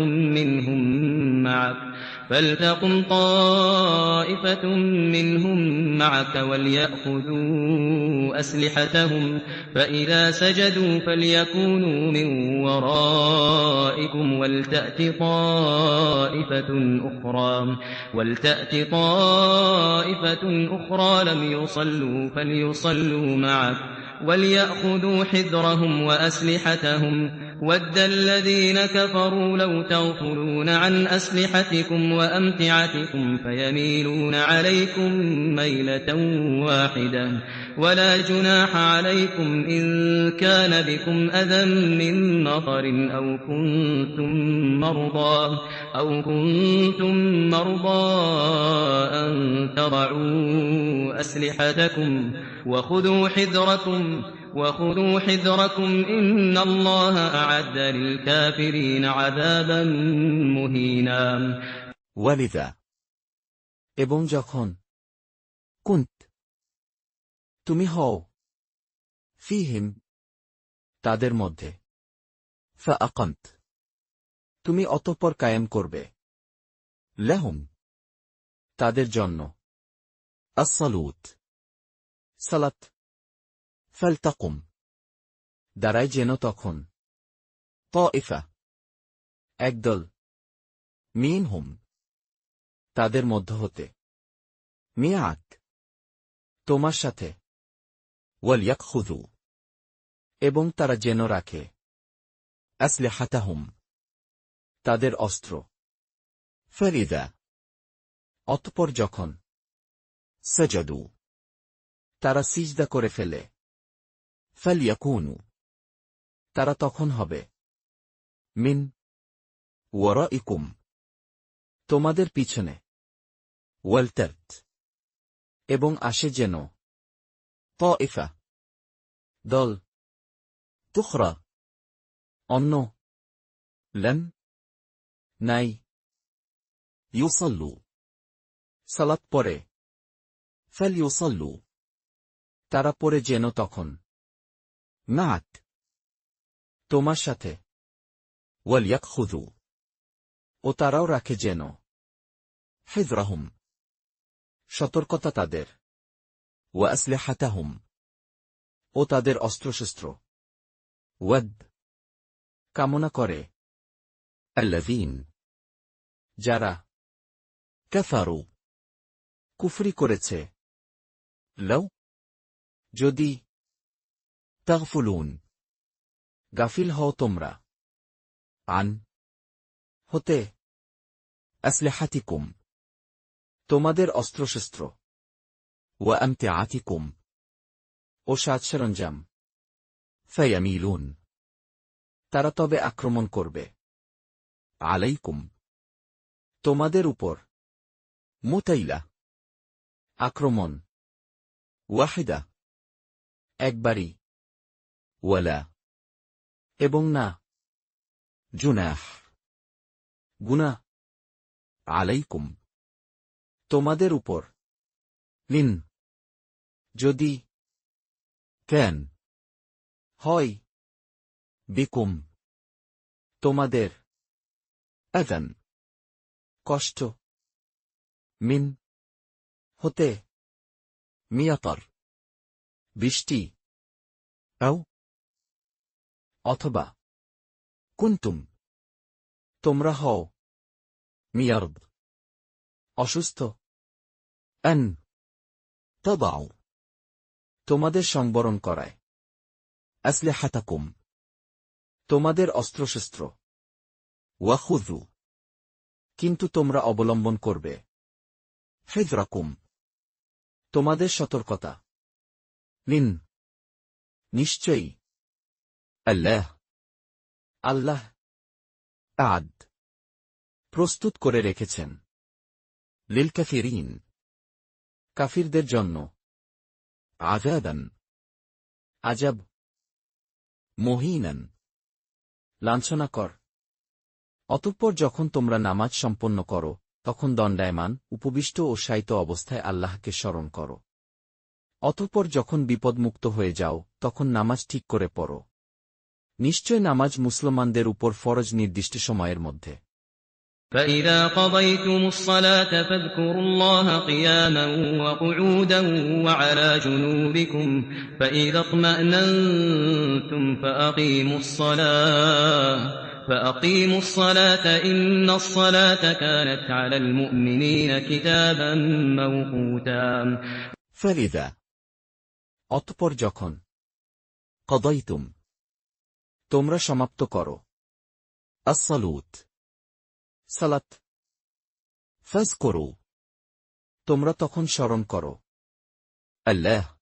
مِّنْهُم مَّعَكَ وَلْيَأْخُذُوا أَسْلِحَتَهُمْ ۖ فَإِذَا سَجَدُوا فَلْيَكُونُوا مِن وَرَائِكُمْ وَلْتَأْتِ طَائِفَةٌ أُخْرَىٰ لَمْ يُصَلُّوا فَلْيُصَلُّوا مَعَكَ وَلْيَأْخُذُوا حِذْرَهُمْ وَأَسْلِحَتَهُمْ ۗ وَدَّ الَّذِينَ كَفَرُوا لَوْ تَغْفُلُونَ عَنْ أَسْلِحَتِكُمْ وَأَمْتِعَتِكُمْ فَيَمِيلُونَ عَلَيْكُم مَّيْلَةً وَاحِدَةً ۚ وَلَا جُنَاحَ عَلَيْكُمْ إِن كَانَ بِكُمْ أَذًى مِّن مَّطَرٍ أَوْ كُنتُم مَّرْضَىٰ أَن تَضَعُوا أَسْلِحَتَكُمْ ۖ وَخُذُوا حِذْرَكُمْ ۗ إِنَّ اللَّهَ أَعَدَّ لِلْكَافِرِينَ عَذَابًا مُّهِينًا।
ওয়ালিদা এবং যখন কুন্ত তুমি হও ফিহিম তাদের মধ্যে, ফাআকামত তুমি অতঃপর কায়েম করবে, লাহুম তাদের জন্য, আসসালুত সালাত, ফালতাকুম দাঁড়ায় যেন তখন, তাইফা একদল, মিনহুম তাদের মধ্য হতে, মিআক তোমার সাথে, ওয়ালইয়াখুযু এবং তারা যেন রাখে, আসলিহাতাহুম তাদের অস্ত্র, ফারিদা অতঃপর যখন, সাজাদু তারা সিজদা করে ফেলে, ফালইয়াকুনু তারা তখন হবে, মিন ওয়ারাইকুম তোমাদের পিছনে, ওয়ালতাত এবং আসে যেন, তাইফা দল, তুখরা অন্য, লাম নাই, ইউসাল্লু সালাত পড়ে, ফালইউসাল্লু তারা পড়ে যেন তখন, মা'আক তোমার সাথে, ওয়ালইয়াখুযু ও তারাও রাখে যেন, হিযরাহুম সতর্কতা তাদের, ওয়া আসলিহাতাহুম ও তাদের অস্ত্রশস্ত্র, ওয়াদ কামনা করে, আল্লাযীন যারা, কাফারু কুফরি করেছে, লাউ যদি, তাগফুলুন গাফিল হও তোমরা, আন হতে, আসলিহাতিকুম তোমাদের অস্ত্রশস্ত্র, ওয়া আমতিআতিকুম ও সাজসরঞ্জাম, ফায়ামিলুন তারা তবে আক্রমণ করবে, আলাইকুম তোমাদের উপর, মুতাইলা আক্রমণ, ওয়াহিদা একবারই, ওয়ালা এবং না, জুনাহ গুনাহ, আলাইকুম তোমাদের উপর, লিন যদি, ক্যান হয়, বিকুম তোমাদের, আযান কষ্ট, মিন হতে, মিয়াতর বৃষ্টি, আও অথবা, কুনতুম তোমরা হও, মিয়ারদ অসুস্থ। আন তাদাউ তোমাদের সংবরণ করায়। আসলিহাতাকুম তোমাদের অস্ত্রশস্ত্র। ওয়াখুযু কিন্তু তোমরা অবলম্বন করবে। হিযরাকুম তোমাদের সতর্কতা। লিন নিশ্চয়ই আল্লাহ আল্লাহ আদ প্রস্তুত করে রেখেছেন। লিল কাফিরিন কাফিরদের জন্য। আযাবান আযাব। মুহিনান লাঞ্ছনাকর। অতঃপর যখন তোমরা নামাজ সম্পন্ন করো তখন দণ্ডায়মান উপবিষ্ট ও শায়িত অবস্থায় আল্লাহকে স্মরণ করো। অতঃপর যখন বিপদমুক্ত হয়ে যাও তখন নামাজ ঠিক করে পড়ো। নিশ্চয় নামাজ মুসলমানদের উপর ফরজ নির্দিষ্ট সময়ের মধ্যে।
فإذا قضيتم الصلاة فاذكروا الله قياما وقعودا وعلى جنوبكم فإذا اطمأننتم فأقيموا الصلاة إن الصلاة كانت على المؤمنين كتابا موقوتا
ফারিদা অতঃপর যখন কদাইতুম তোমরা সমাপ্ত করো আসসালুত সালাত ফাজকুরু তোমরা তখন স্মরণ করো আল্লাহ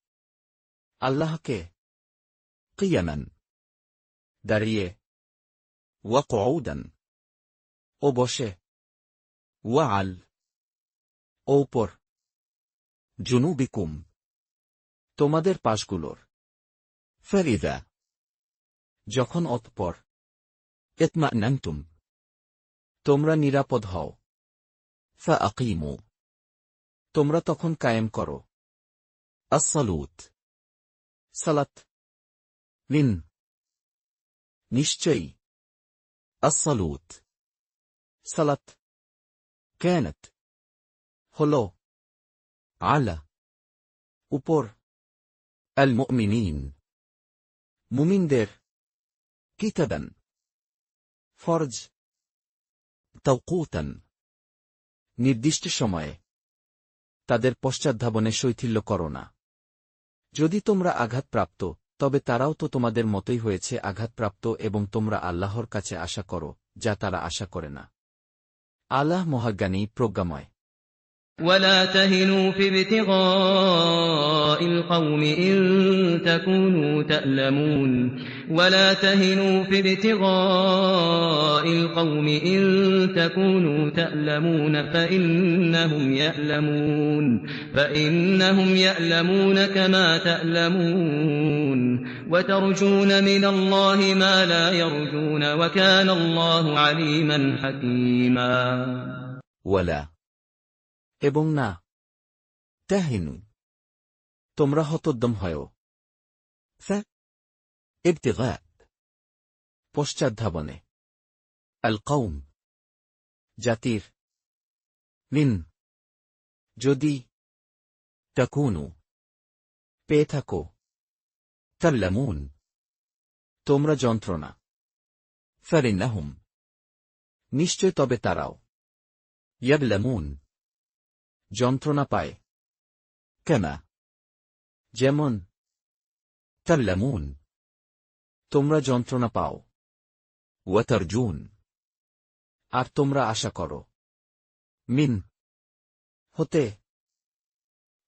আল্লাহকে কিয়ামান দাঁড়িয়ে ওয়া কুউদান ও বসে ওয়া আল ও উপর জুনুবিকুম তোমাদের পাশগুলোর। ফারিদা যখন অতঃপর ইতমানানতুম তোমরা নিরাপদ হও। ফাআকিমু তোমরা তখন কায়েম করো আসসালুত সালাত। লিন নিশ্চয়ই আসসালুত সালাত কানাত হল আলা উপর আল মুমিনিন মুমিনদের কিতাবান ফরজ তাওকুতান নির্দিষ্ট সময়ে তাদের পশ্চাদ্ধাবনে শৈথিল্য করো না। যদি তোমরা আঘাতপ্রাপ্ত তবে তারাও তো তোমাদের মতোই হয়েছে আঘাতপ্রাপ্ত এবং তোমরা আল্লাহর কাছে আশা করো যা তারা আশা করে না। আল্লাহ মহাজ্ঞানী প্রজ্ঞাময়।
ولا تهنوا في ابتغاء القوم إن تكونوا تألمون فإنهم يألمون كما تألمون وترجون من الله ما لا يرجون وكان الله عليما حكيما
ওয়ালা এবং না তাহিনু তোমরা হতোদ্যম হয়ো। ইবতিগা পশ্চাদ্ধাবনে আল কওম জাতির। লিন যদি তাকুনু পেয়ে থাকো তাল্লামুন তোমরা যন্ত্রণা। ফারিন্নাহুম নিশ্চয় তবে তারাও ইয়াগলামুন যন্ত্রণা পায়। কেনা যেমন তাল্লামুন তোমরা যন্ত্রণা পাও। ওয়াতারজুন আর তোমরা আশা করো। মিন হতে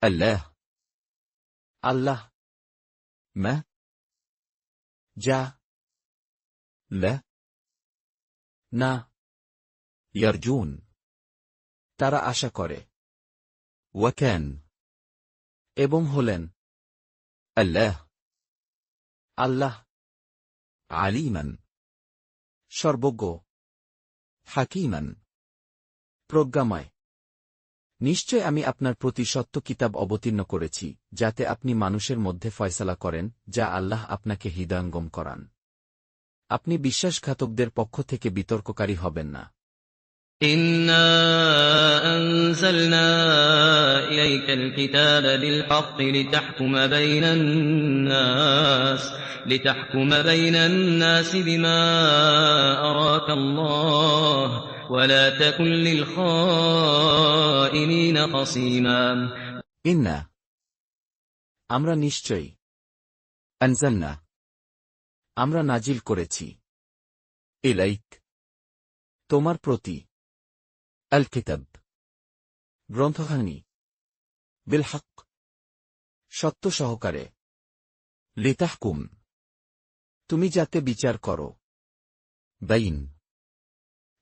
আল্লাহ আল্লাহ মা যা লা না ইয়ারজুন তারা আশা করে। ওয়াকান এবং হলেন আল্লাহ আল্লাহ আলিমান সর্বজ্ঞ হাকিমান প্রজ্ঞাময়। নিশ্চয় আমি আপনার প্রতি সত্য কিতাব অবতীর্ণ করেছি যাতে আপনি মানুষের মধ্যে ফয়সালা করেন যা আল্লাহ আপনাকে হৃদয়ঙ্গম করান। আপনি বিশ্বাসঘাতকদের পক্ষ থেকে বিতর্ককারী হবেন না।
إنا أنزلنا إليك الكتاب بالحق لتحكم بين الناس بما أراك الله ولا تكن للخائنين خصيما
ইন্না আমরা নিশ্চয়ই আনজালনা আমরা নাজিল করেছি ইলাইক তোমার প্রতি আল কিতাব গ্রন্থখানি বিল হক সত্য সহকারে লিতাহকুম তুমি যাতে বিচার করো বাইন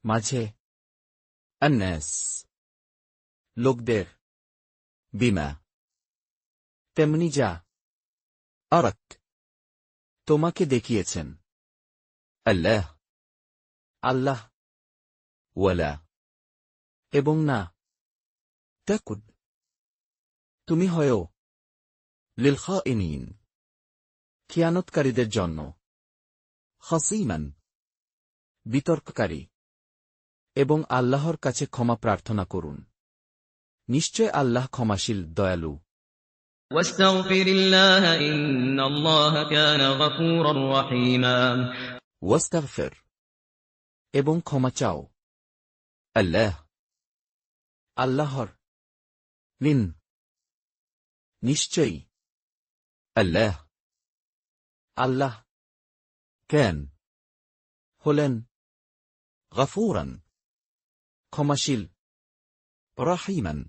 মাঝে আন্নাস লোকদের বিমা তেমনি যা আরাক তোমাকে দেখিয়েছেন আল্লাহ আল্লাহ ওয়ালা এবং না তাকুন তুমি হয়ও লিল খাইনিন খিয়ানতকারীদের জন্য খাসীমান বিতর্ককারী এবং আল্লাহর কাছে ক্ষমা প্রার্থনা করুন নিশ্চয় আল্লাহ ক্ষমাশীল দয়ালু
ওয়াস্তাগফিরিল্লাহ ইন্নাল্লাহা কানা গফুরার রহিমা
ওয়াস্তাগফির এবং ক্ষমা চাও আল্লাহ আল্লাহর লিন নিশ্চয়ই আল্লাহ আল্লাহ কেন হলেন গফুরান ক্ষমাশীল রহিমান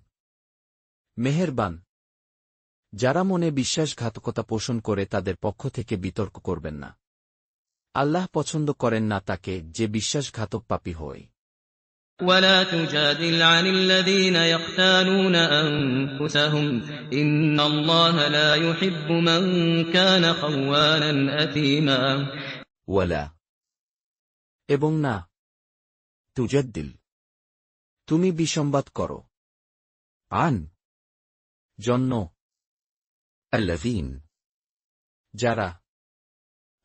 মেহেরবান যারা মনে বিশ্বাসঘাতকতা পোষণ করে তাদের পক্ষ থেকে বিতর্ক করবেন না আল্লাহ পছন্দ করেন না তাকে যে বিশ্বাসঘাতক পাপী হয়
ولا تجادل عن الذين يختانون أنفسهم إن الله لا يحب من كان خوانا أثيما
ওয়ালা এবং না তুজাদ্দিল তুমি বিসম্বাদ করো আন জন্য আল্লাযীন যারা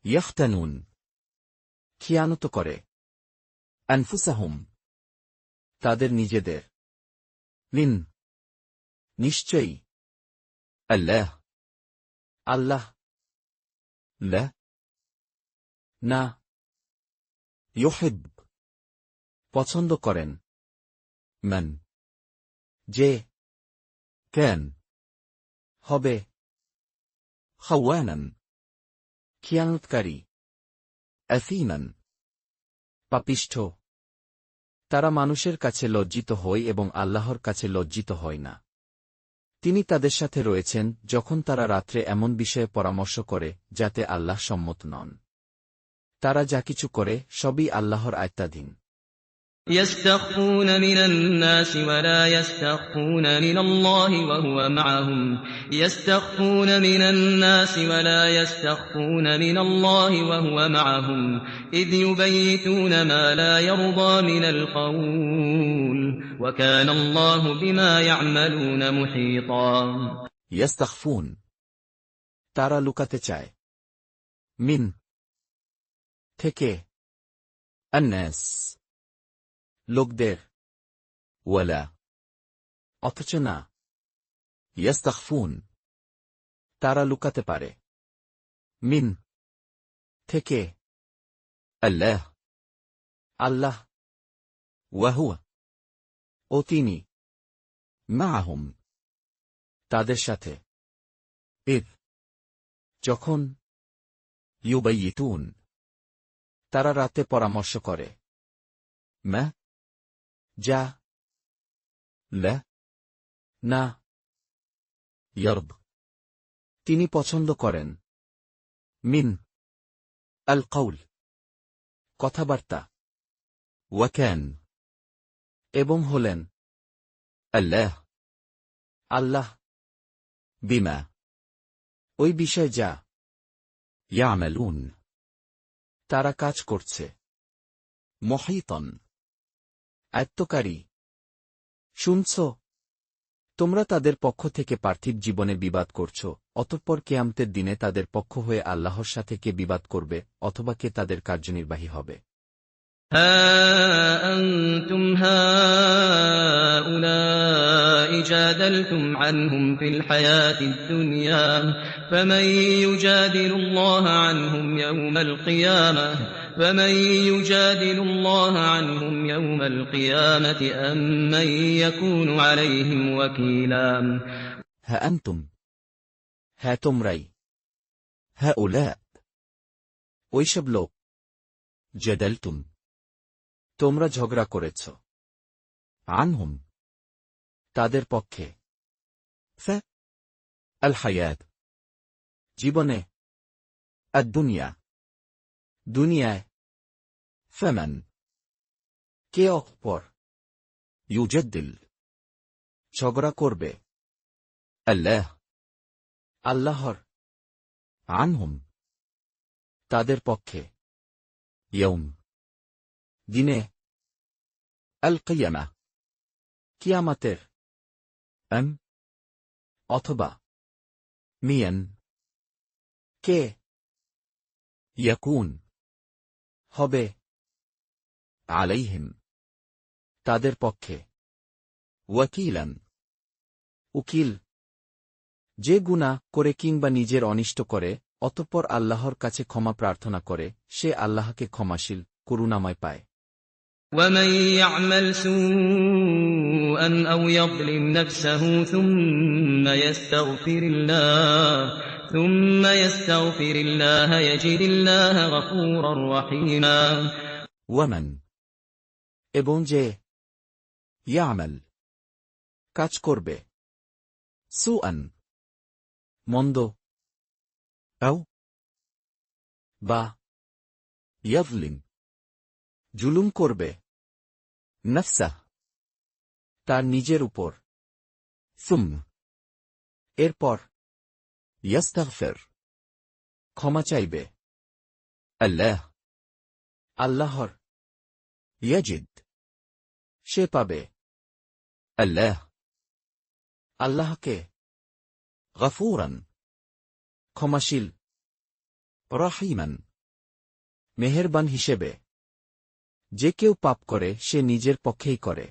ইয়াখতানুন খিয়ানত করে আনফুসাহুম তাদের নিজেদের লিন নিশ্চয়ই আল্লাহ আল্লাহ লা না ইউহিব পছন্দ করেন মান যে কেন হবে খাওয়ানান খিয়ানতকারী আথীমান পাপিষ্ঠ তারা মানুষের কাছে লজ্জিত হয় এবং আল্লাহর কাছে লজ্জিত হয় না তিনি তাদের সাথে রয়েছেন যখন তারা রাত্রে এমন বিষয়ে পরামর্শ করে যাতে আল্লাহ সম্মত নন তারা যা কিছু করে সবই আল্লাহর আয়ত্তাধীন
يستخفون من الناس ولا يستخفون من الله وهو معهم يستخفون من الناس ولا يستخفون من الله وهو معهم إذ يبيتون ما لا يرضى من القول وكان الله بما يعملون محيطا
يستخفون তারা লুকাতে চায় মিন থেকে আন্নাস লোকদের ওয়ালা অথচ না ইয়াস্তাখফুন তারা লুকাতে পারে মিন থেকে আল্লাহ আল্লাহ ওয়াহুয়া ও তিনি মাআহুম তাদের সাথে ইদ যখন ইউবাইয়িতুন তারা রাতে পরামর্শ করে মা যা লা না ইয়ারদ তিনি পছন্দ করেন মিন আল কৌল কথাবার্তা ওয়াকান এবং হলেন আল্লাহ আল্লাহ বিমা ওই বিষয় যা ইয়ামালুন তারা কাজ করছে মুহীতন আয়ত্তকারী শুনছ তোমরা তাদের পক্ষ থেকে পার্থিব জীবনে বিবাদ করছ অতঃপর কিয়ামতের দিনে তাদের পক্ষ হয়ে আল্লাহর সাথে কে বিবাদ করবে অথবা কে তাদের কার্যনির্বাহী হবে
ها أنتم هؤلاء جادلتم عنهم في الحياة الدنيا فمن يجادل الله عنهم يوم القيامة فمن يجادل الله عنهم يوم القيامة أم من يكون عليهم وكيلا
ها أنتم হ্যাঁ তোমরাই هؤلاء ওইসব লোক জাদালতুম তোমরা ঝগড়া করেছ আনহুম তাদের পক্ষে আল হায়াত জীবনে আদ-দুনিয়া দুনিয়ায় ফামান কে অপর ইউজাদ্দিল ঝগড়া করবে আল্লাহ আল্লাহর আনহুম তাদের পক্ষে ইয়ৌম দিনে আল কিয়ামা কিয়ামতের অথবা মিয়ান কে ইয়াকুন হবে আলাইহিম তাদের পক্ষে ওয়াকিলান উকিল যে গুনাহ করে কিংবা নিজের অনিষ্ট করে অতঃপর আল্লাহর কাছে ক্ষমা প্রার্থনা করে সে আল্লাহকে ক্ষমাশীল করুণাময় পায়
ومن يعمل سوءا أو يظلم نفسه ثم يستغفر الله يجد الله غفورا رحيما
ওয়ামান এবং যে ইয়ামাল কাজ করবে সুআন মন্দ আও বা ইয়াজলিম জুলুম করবে নফসা তার নিজের উপর এরপর ইয়াস্তাগফির ক্ষমা চাইবে আল্লাহর ইয়াজিদ সে পাবে আল্লাহকে গফুরান ক্ষমাশীল রহিমান মেহেরবান হিসেবে যে কেউ পাপ করে সে নিজের পক্ষেই করে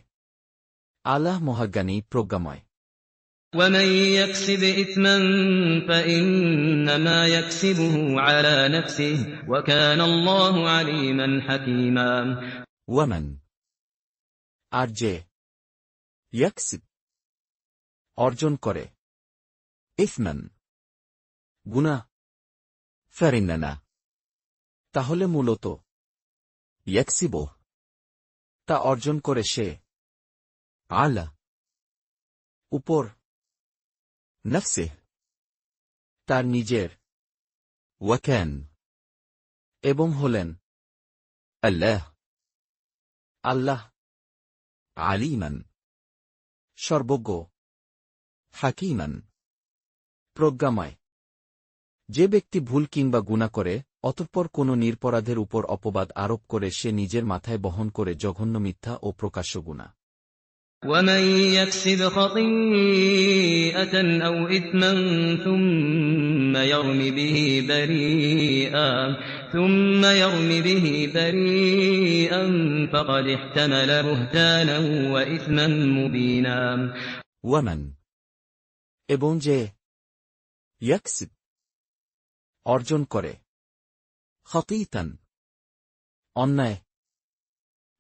আল্লাহ মহাজ্ঞানী প্রজ্ঞাময়
ومن يكسب إثما فإنما يكسبه على نفسه وكان الله عليما حكيما
ওয়ামান আর যে ইয়াকসিব অর্জন করে ইসমান গুনাহ ফারিন্নানা তাহলে মূলত ইয়াকসিব তা অর্জন করে সে আলা উপর নফসে তার নিজের ওয়াকান এবং হলেন আল্লাহ আলিমান সর্বজ্ঞ হাকিমান প্রজ্ঞাময় যে ব্যক্তি ভুল কিংবা গুনাহ করে অতঃপর কোনো নিরপরাধের উপর অপবাদ আরোপ করে সে নিজের মাথায় বহন করে জঘন্য মিথ্যা ও প্রকাশ্য গুনাহ
ومن يكسب خطيئة أو إثما ثم يرم به بريئا فقد احتمل بهتانا وإثما مبينا
ওয়ামান এবং যে ইয়াকসিব অর্জন করে খতীতান অন্যায়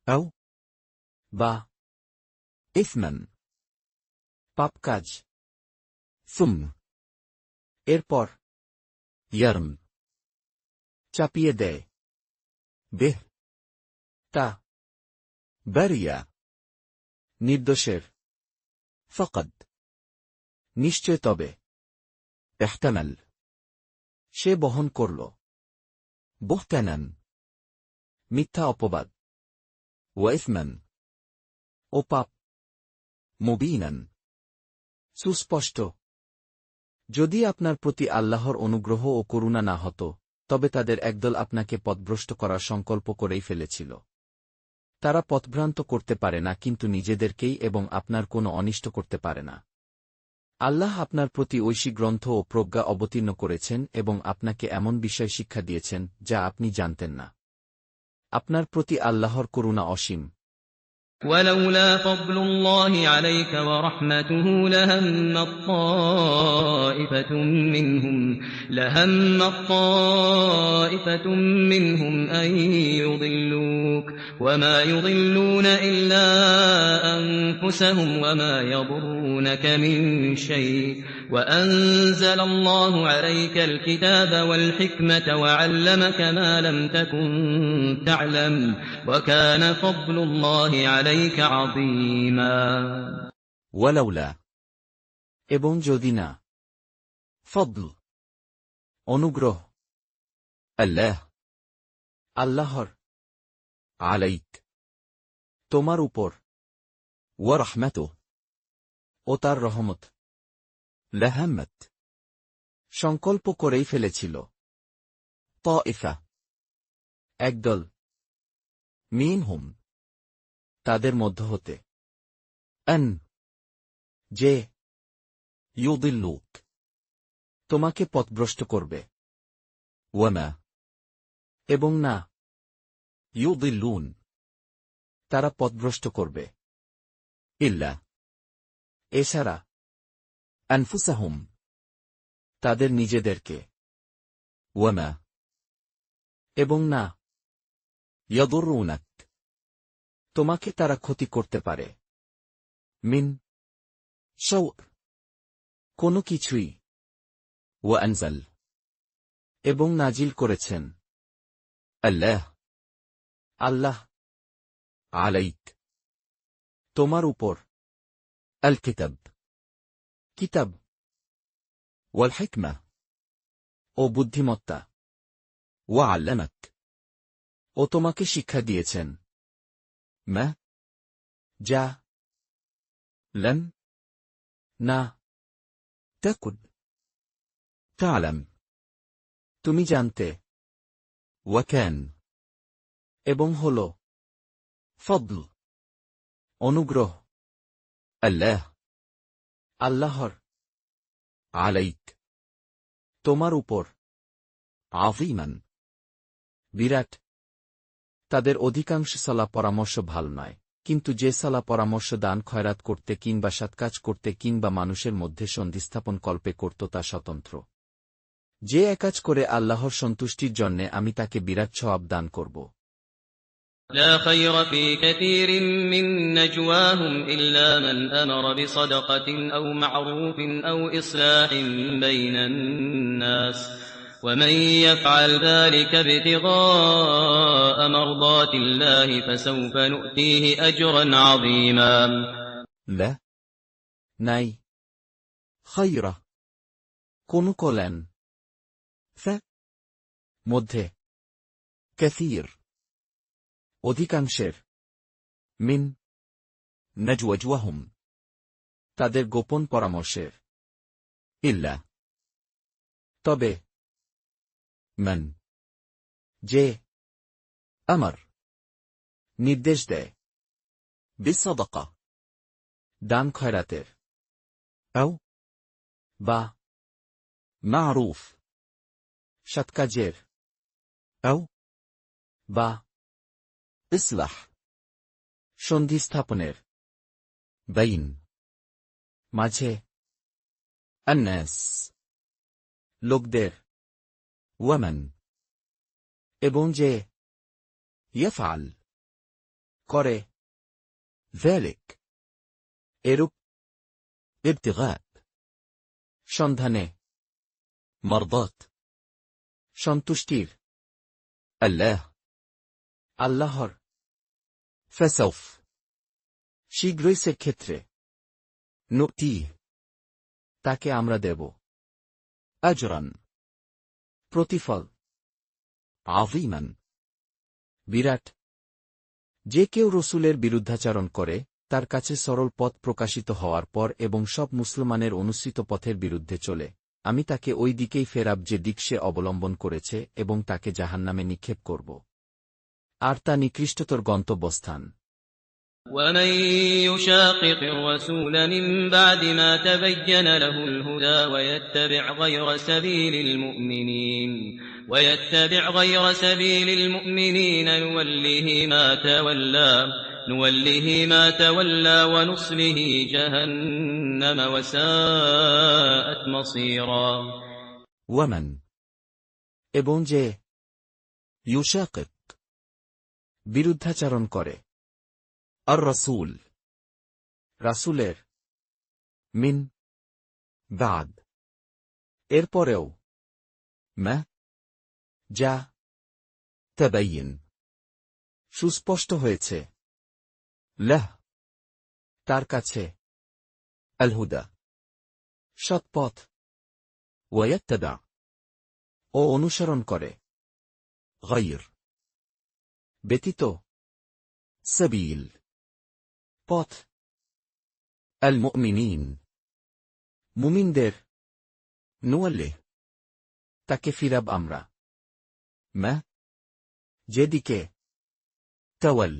আও বা ইসমান পাপ কাজ এরপর ইয়ারম চাপিয়ে দেয় বেহ তা বারিয়া নির্দোষের ফকদ নিশ্চয় তবে ইহতামাল সে বহন করল বুহতানান মিথ্যা অপবাদ ওয়া ইসমান ও পাপ মুবিনান সুস্পষ্ট যদি আপনার প্রতি আল্লাহর অনুগ্রহ ও করুণা না হতো তবে তাদের একদল আপনাকে পথভ্রষ্ট করার সংকল্প করেই ফেলেছিল তারা পথভ্রান্ত করতে পারে না কিন্তু নিজেদেরকেই এবং আপনার কোনো অনিষ্ট করতে পারে না আল্লাহ আপনার প্রতি ঐশী গ্রন্থ ও প্রজ্ঞা অবতীর্ণ করেছেন এবং আপনাকে এমন বিষয় শিক্ষা দিয়েছেন যা আপনি জানতেন না আপনার প্রতি আল্লাহর করুণা অসীম
ولولا فضل الله عليك ورحمته لهم طائفة منهم أن يضلوك وما يضلون إلا أنفسهم وما يضرونك من شيء وأنزل الله عليك الكتاب والحكمة وعلمك ما لم تكن تعلم وكان فضل الله عليك عظيما
ولولا এবং যদি না ফদল অনুগ্রহ আল্লাহর আলাইক তোমার উপর ওয়া রাহমাতুহু ও তার রহমত লাহাম্মাত সংকল্প করেই ফেলেছিল তাইফা একদল মিনহুম তাদের মধ্য হতে আন যে ইউদিল্লুক তোমাকে পথভ্রষ্ট করবে ওয়ামা এবং না ইউদিল্লুন তারা পথভ্রষ্ট করবে ইল্লা এছাড়া আনফুসাহুম তাদের নিজেদেরকে ওয়ামা এবং না ইয়াদুররুনাক তোমাকে তারা ক্ষতি করতে পারে মিন শাও কোনো কিছুই ওয়া আনজাল এবং নাজিল করেছেন আল্লাহ আলাইক তোমার উপর আল কিতাব ওয়াল হিকমা ও বুদ্ধিমত্তা ওয়া আল্লামাক ও তোমাকে শিক্ষা দিয়েছেন মা যা লম না তাকুন তা'লাম তুমি জানতে ওয়াকান এবং হল ফদল অনুগ্রহ আল্লাহর আলাইক তোমার উপর আযীমান বিরাট তাদের অধিকাংশ সালাহ পরামর্শ ভাল নয় কিন্তু যে সালাহ পরামর্শ দান খয়রাত করতে কিংবা সৎকাজ করতে কিংবা মানুষের মধ্যে সন্ধিস্থাপন কল্পে করত তা স্বতন্ত্র যে একাজ করে আল্লাহর সন্তুষ্টির জন্যে আমি তাকে বিরাট সওয়াব দান করব
لا خير في كثير من نجواهم إلا من أمر بصدقة أو معروف أو إصلاح بين الناس ومن يفعل ذلك ابتغاء مرضات الله فسوف نؤتيه أجرا عظيما
لا নাই خير কোন কল্যাণ মধ্যে কাসীর অধিকাংশের মিন নাজওয়াজওয়াহুম তাদের গোপন পরামর্শের ইল্লা তবে মান যে আমার নির্দেশ দেয় বিসসাদাকা দান খয়রাতের আও বা মা'রুফ সৎকাজের আও বা ইসলাহ সন্ধি স্থাপনের বাইন মাঝে আন্নাস লোকদের ওয়ামান এবং যে ইয়াফআল করে যালিক এরূপ ইবতিগা সন্ধানে মারদাত সন্তুষ্টির আল্লাহর ফাসাউফ শীঘ্রই সে ক্ষেত্রে নুতি তাকে আমরা দেব আজরান প্রতিফল আযীমান বিরাট যে কেউ রসূলের বিরুদ্ধাচরণ করে তার কাছে সরল পথ প্রকাশিত হওয়ার পর এবং সব মুসলমানের অনুসৃত পথের বিরুদ্ধে চলে আমি তাকে ওই দিকেই ফেরাব যে দিক সে অবলম্বন করেছে এবং তাকে জাহান্নামে নিক্ষেপ করব আর তা নিকৃষ্টতর গন্তব্যস্থান
ومن يشاقق الرسول من بعد ما تبين له الهدى ويتبع غير سبيل المؤمنين نوله ما تولى نوله ما تولى ونصله جهنم وساءت مصيرا
ওয়ামান এবং যে ইউশাকিক বিরুদ্ধাচরণ করে আর রাসূল রাসূলের মিন বাদ এরপরেও মা যা তাবাইন সুস্পষ্ট হয়েছে লাহ তার কাছে আল হুদা সৎপথ ওয়ায়াত্তাবা ও অনুসরণ করে গায়র ব্যতীত সাবিল পথ আল মুমিনিন মুমিনদের নুয়াল্লে তাকে ফিরাব আমরা মা যেদিকে তাওয়াল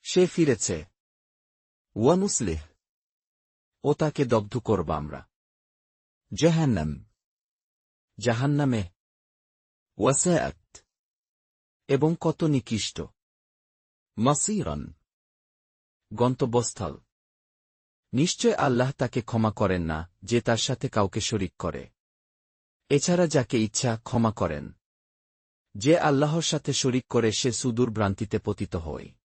সে ফিরেছে ওয়ানুসলিহ ও তাকে দগ্ধ করব আমরা জাহান্নাম জাহান্নামে ওয়াসাআত এবং কত নিকৃষ্ট মাসীরান গন্তব্যস্থল নিশ্চয় আল্লাহ তাকে ক্ষমা করেন না যে তার সাথে কাউকে শরিক করে এছাড়া যাকে ইচ্ছা ক্ষমা করেন যে আল্লাহর সাথে শরিক করে সে সুদূর ভ্রান্তিতে পতিত হয়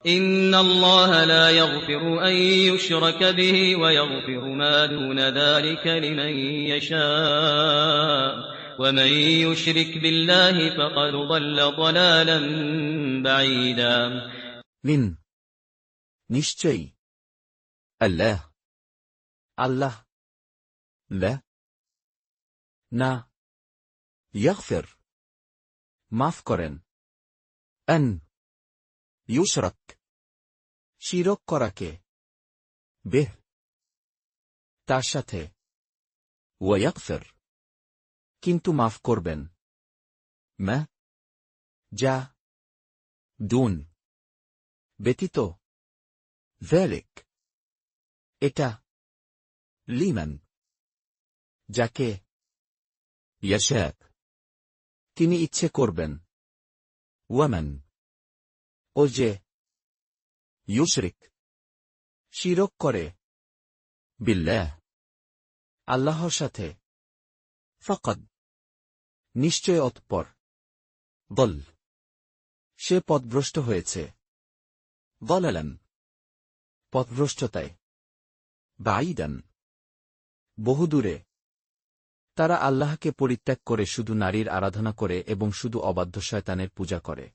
إن الله لا يغفر أن يشرك به ويغفر ما دون ذلك لمن يشاء ومن يشرك بالله فقد ضل ضلالا بعيدا
লিন নিশ্চয়ই আল্লাহ আল্লাহ লা না ইয়াগফির মাফ করেন আন ইউশরাক শিরক করাকে বেহ তার সাথে ওয়ায়াগফির কিন্তু মাফ করবেন মা যা দুন ব্যতীত যালিক এটা লিমান যাকে ইয়াশা তিনি ইচ্ছে করবেন ওয়ামান ও যে ইউশরিক শিরক করে বিল্লাহ আল্লাহর সাথে ফাকাদ নিশ্চয় অতঃপর দল সে পথভ্রষ্ট হয়েছে দলালান পথভ্রষ্টতায় বাঈদান বহুদূরে তারা আল্লাহকে পরিত্যাগ করে শুধু নারীর আরাধনা করে এবং শুধু অবাধ্য শয়তানের পূজা করে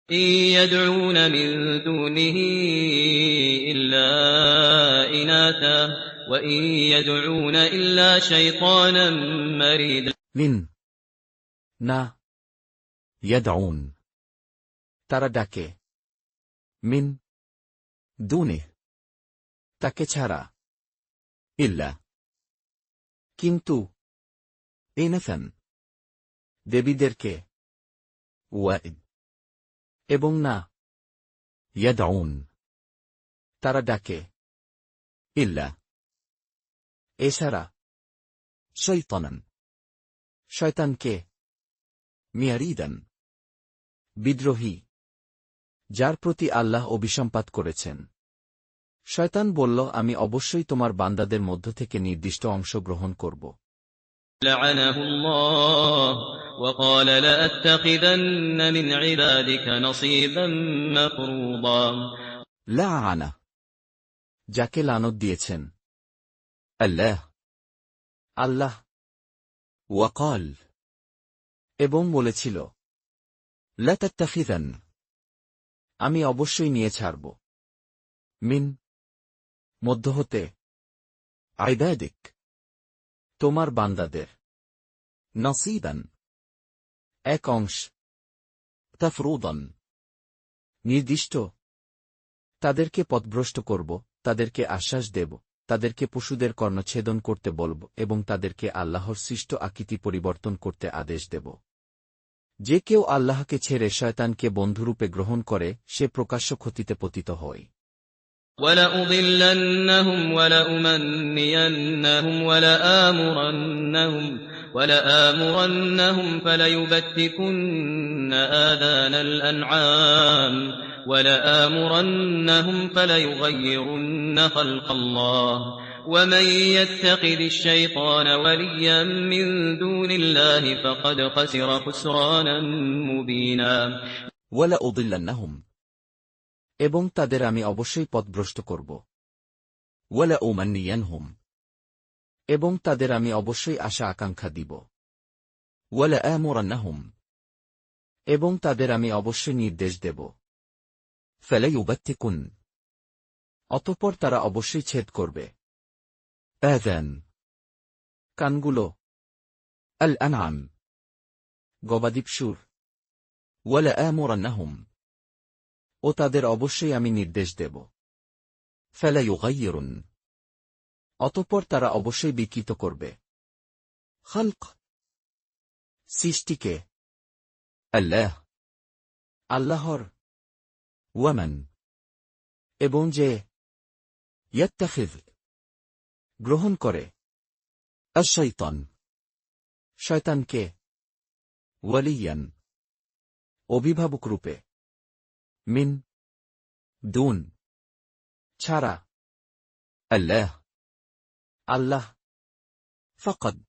إن يدعون من دونه إلا إناثا وإن يدعون إلا شيطانا مريدا
লিন না ইয়াদউন তারা ডাকে মিন দুনে তাকে ছাড়া ইল্লা কিন্তু ইনাসান দেবীদেরকে ওয়াইদ এবং না ইয়াদউন তারা ডাকে ইল্লা এছাড়া শয়তানান শয়তানকে মিয়ারিদান বিদ্রোহী যার প্রতি আল্লাহ অভিসম্পাত করেছেন শয়তান বলল আমি অবশ্যই তোমার বান্দাদের মধ্য থেকে নির্দিষ্ট অংশ গ্রহণ করব
لعنه الله وقال لأتخذن من عبادك نصيبا مفروضا
লাআনা যাকে লানত দিয়েছেন আল্লাহ আল্লাহ ওয়াকাল এবং বলেছিল লাতাত্তাখিযান আমি অবশ্যই নিয়ে ছাড়ব মিন মধ্য হতে ইবাদিক তোমার বান্দাদের নসীবান এক অংশ তাফরুদান নির্দিষ্ট তাদেরকে পথভ্রষ্ট করব তাদেরকে আশ্বাস দেব তাদেরকে পশুদের কর্ণচ্ছেদন করতে বলব এবং তাদেরকে আল্লাহর সৃষ্ট আকৃতি পরিবর্তন করতে আদেশ দেব যে কেউ আল্লাহকে ছেড়ে শয়তানকে বন্ধুরূপে গ্রহণ করে সে প্রকাশ্য ক্ষতিতে পতিত হয়
ولأضلنهم ولأمنينهم ولآمرنهم فليبتكن آذان الأنعام ولآمرنهم فليغيرن خلق الله ومن يتخذ الشيطان وليا من دون الله فقد خسر خسرانا مبينا
وَلَأُضِلَّنَّهُمْ এবং তাদের আমি অবশ্যই পথভ্রষ্ট করব। وَلَأُمَنِّيَنْهُمْ এবং তাদের আমি অবশ্যই আশা আকাঙ্ক্ষা দিব। وَلَآمُرَنَّهُمْ এবং তাদের আমি অবশ্যই নির্দেশ দেব। فَلَيُبَتِّكُنَّ অতঃপর তারা অবশ্যই ছেদ করবে। آذان কানগুলো। الأنعام গবাদি পশুর। وَلَآمُرَنَّهُمْ ও তাদের অবশ্যই আমি নির্দেশ দেব। فَلَيُغَيِّرُنَّ অতঃপর তারা অবশ্যই বিকৃত করবে। খালক সৃষ্টিকে। আল্লাহ আল্লাহর। ওয়ামান এবং যে ইয়াত্তাখিয গ্রহণ করে আশ-শাইতান শয়তানকে ওয়ালিয়ান অভিভাবক রূপে মিন দুন ছাড়া আল্লাহ আল্লাহ ফাকাদ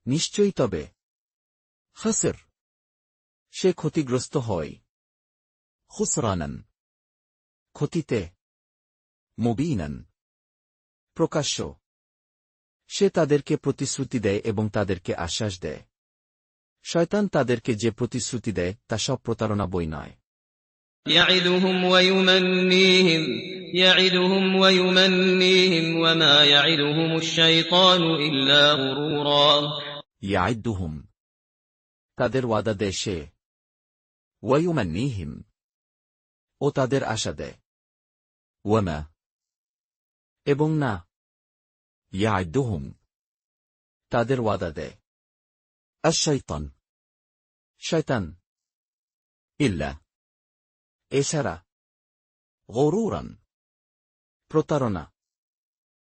নিশ্চয়ই তবে খাসির সে ক্ষতিগ্রস্ত হয় খুসরানান ক্ষতিতে মুবিনান প্রকাশ্য সে তাদেরকে প্রতিশ্রুতি দেয় এবং তাদেরকে আশ্বাস দেয়। শয়তান তাদেরকে যে প্রতিশ্রুতি দেয় তা সব প্রতারণা বই নয়।
يعدهم ويمنيهم وما يعدهم الشيطان إلا غرورا
ইয়াইদুহুম তাদের ওয়াদা দেয় সে। ওয়ায়ুমান্নিহিম ও তাদের আশা দেয়। ওয়ামা এবং না ইয়াইদুহুম তাদের ওয়াদা দেয় আশ-শাইতান শয়তান ইল্লা এছাড়া গুরুরান প্রতারণা।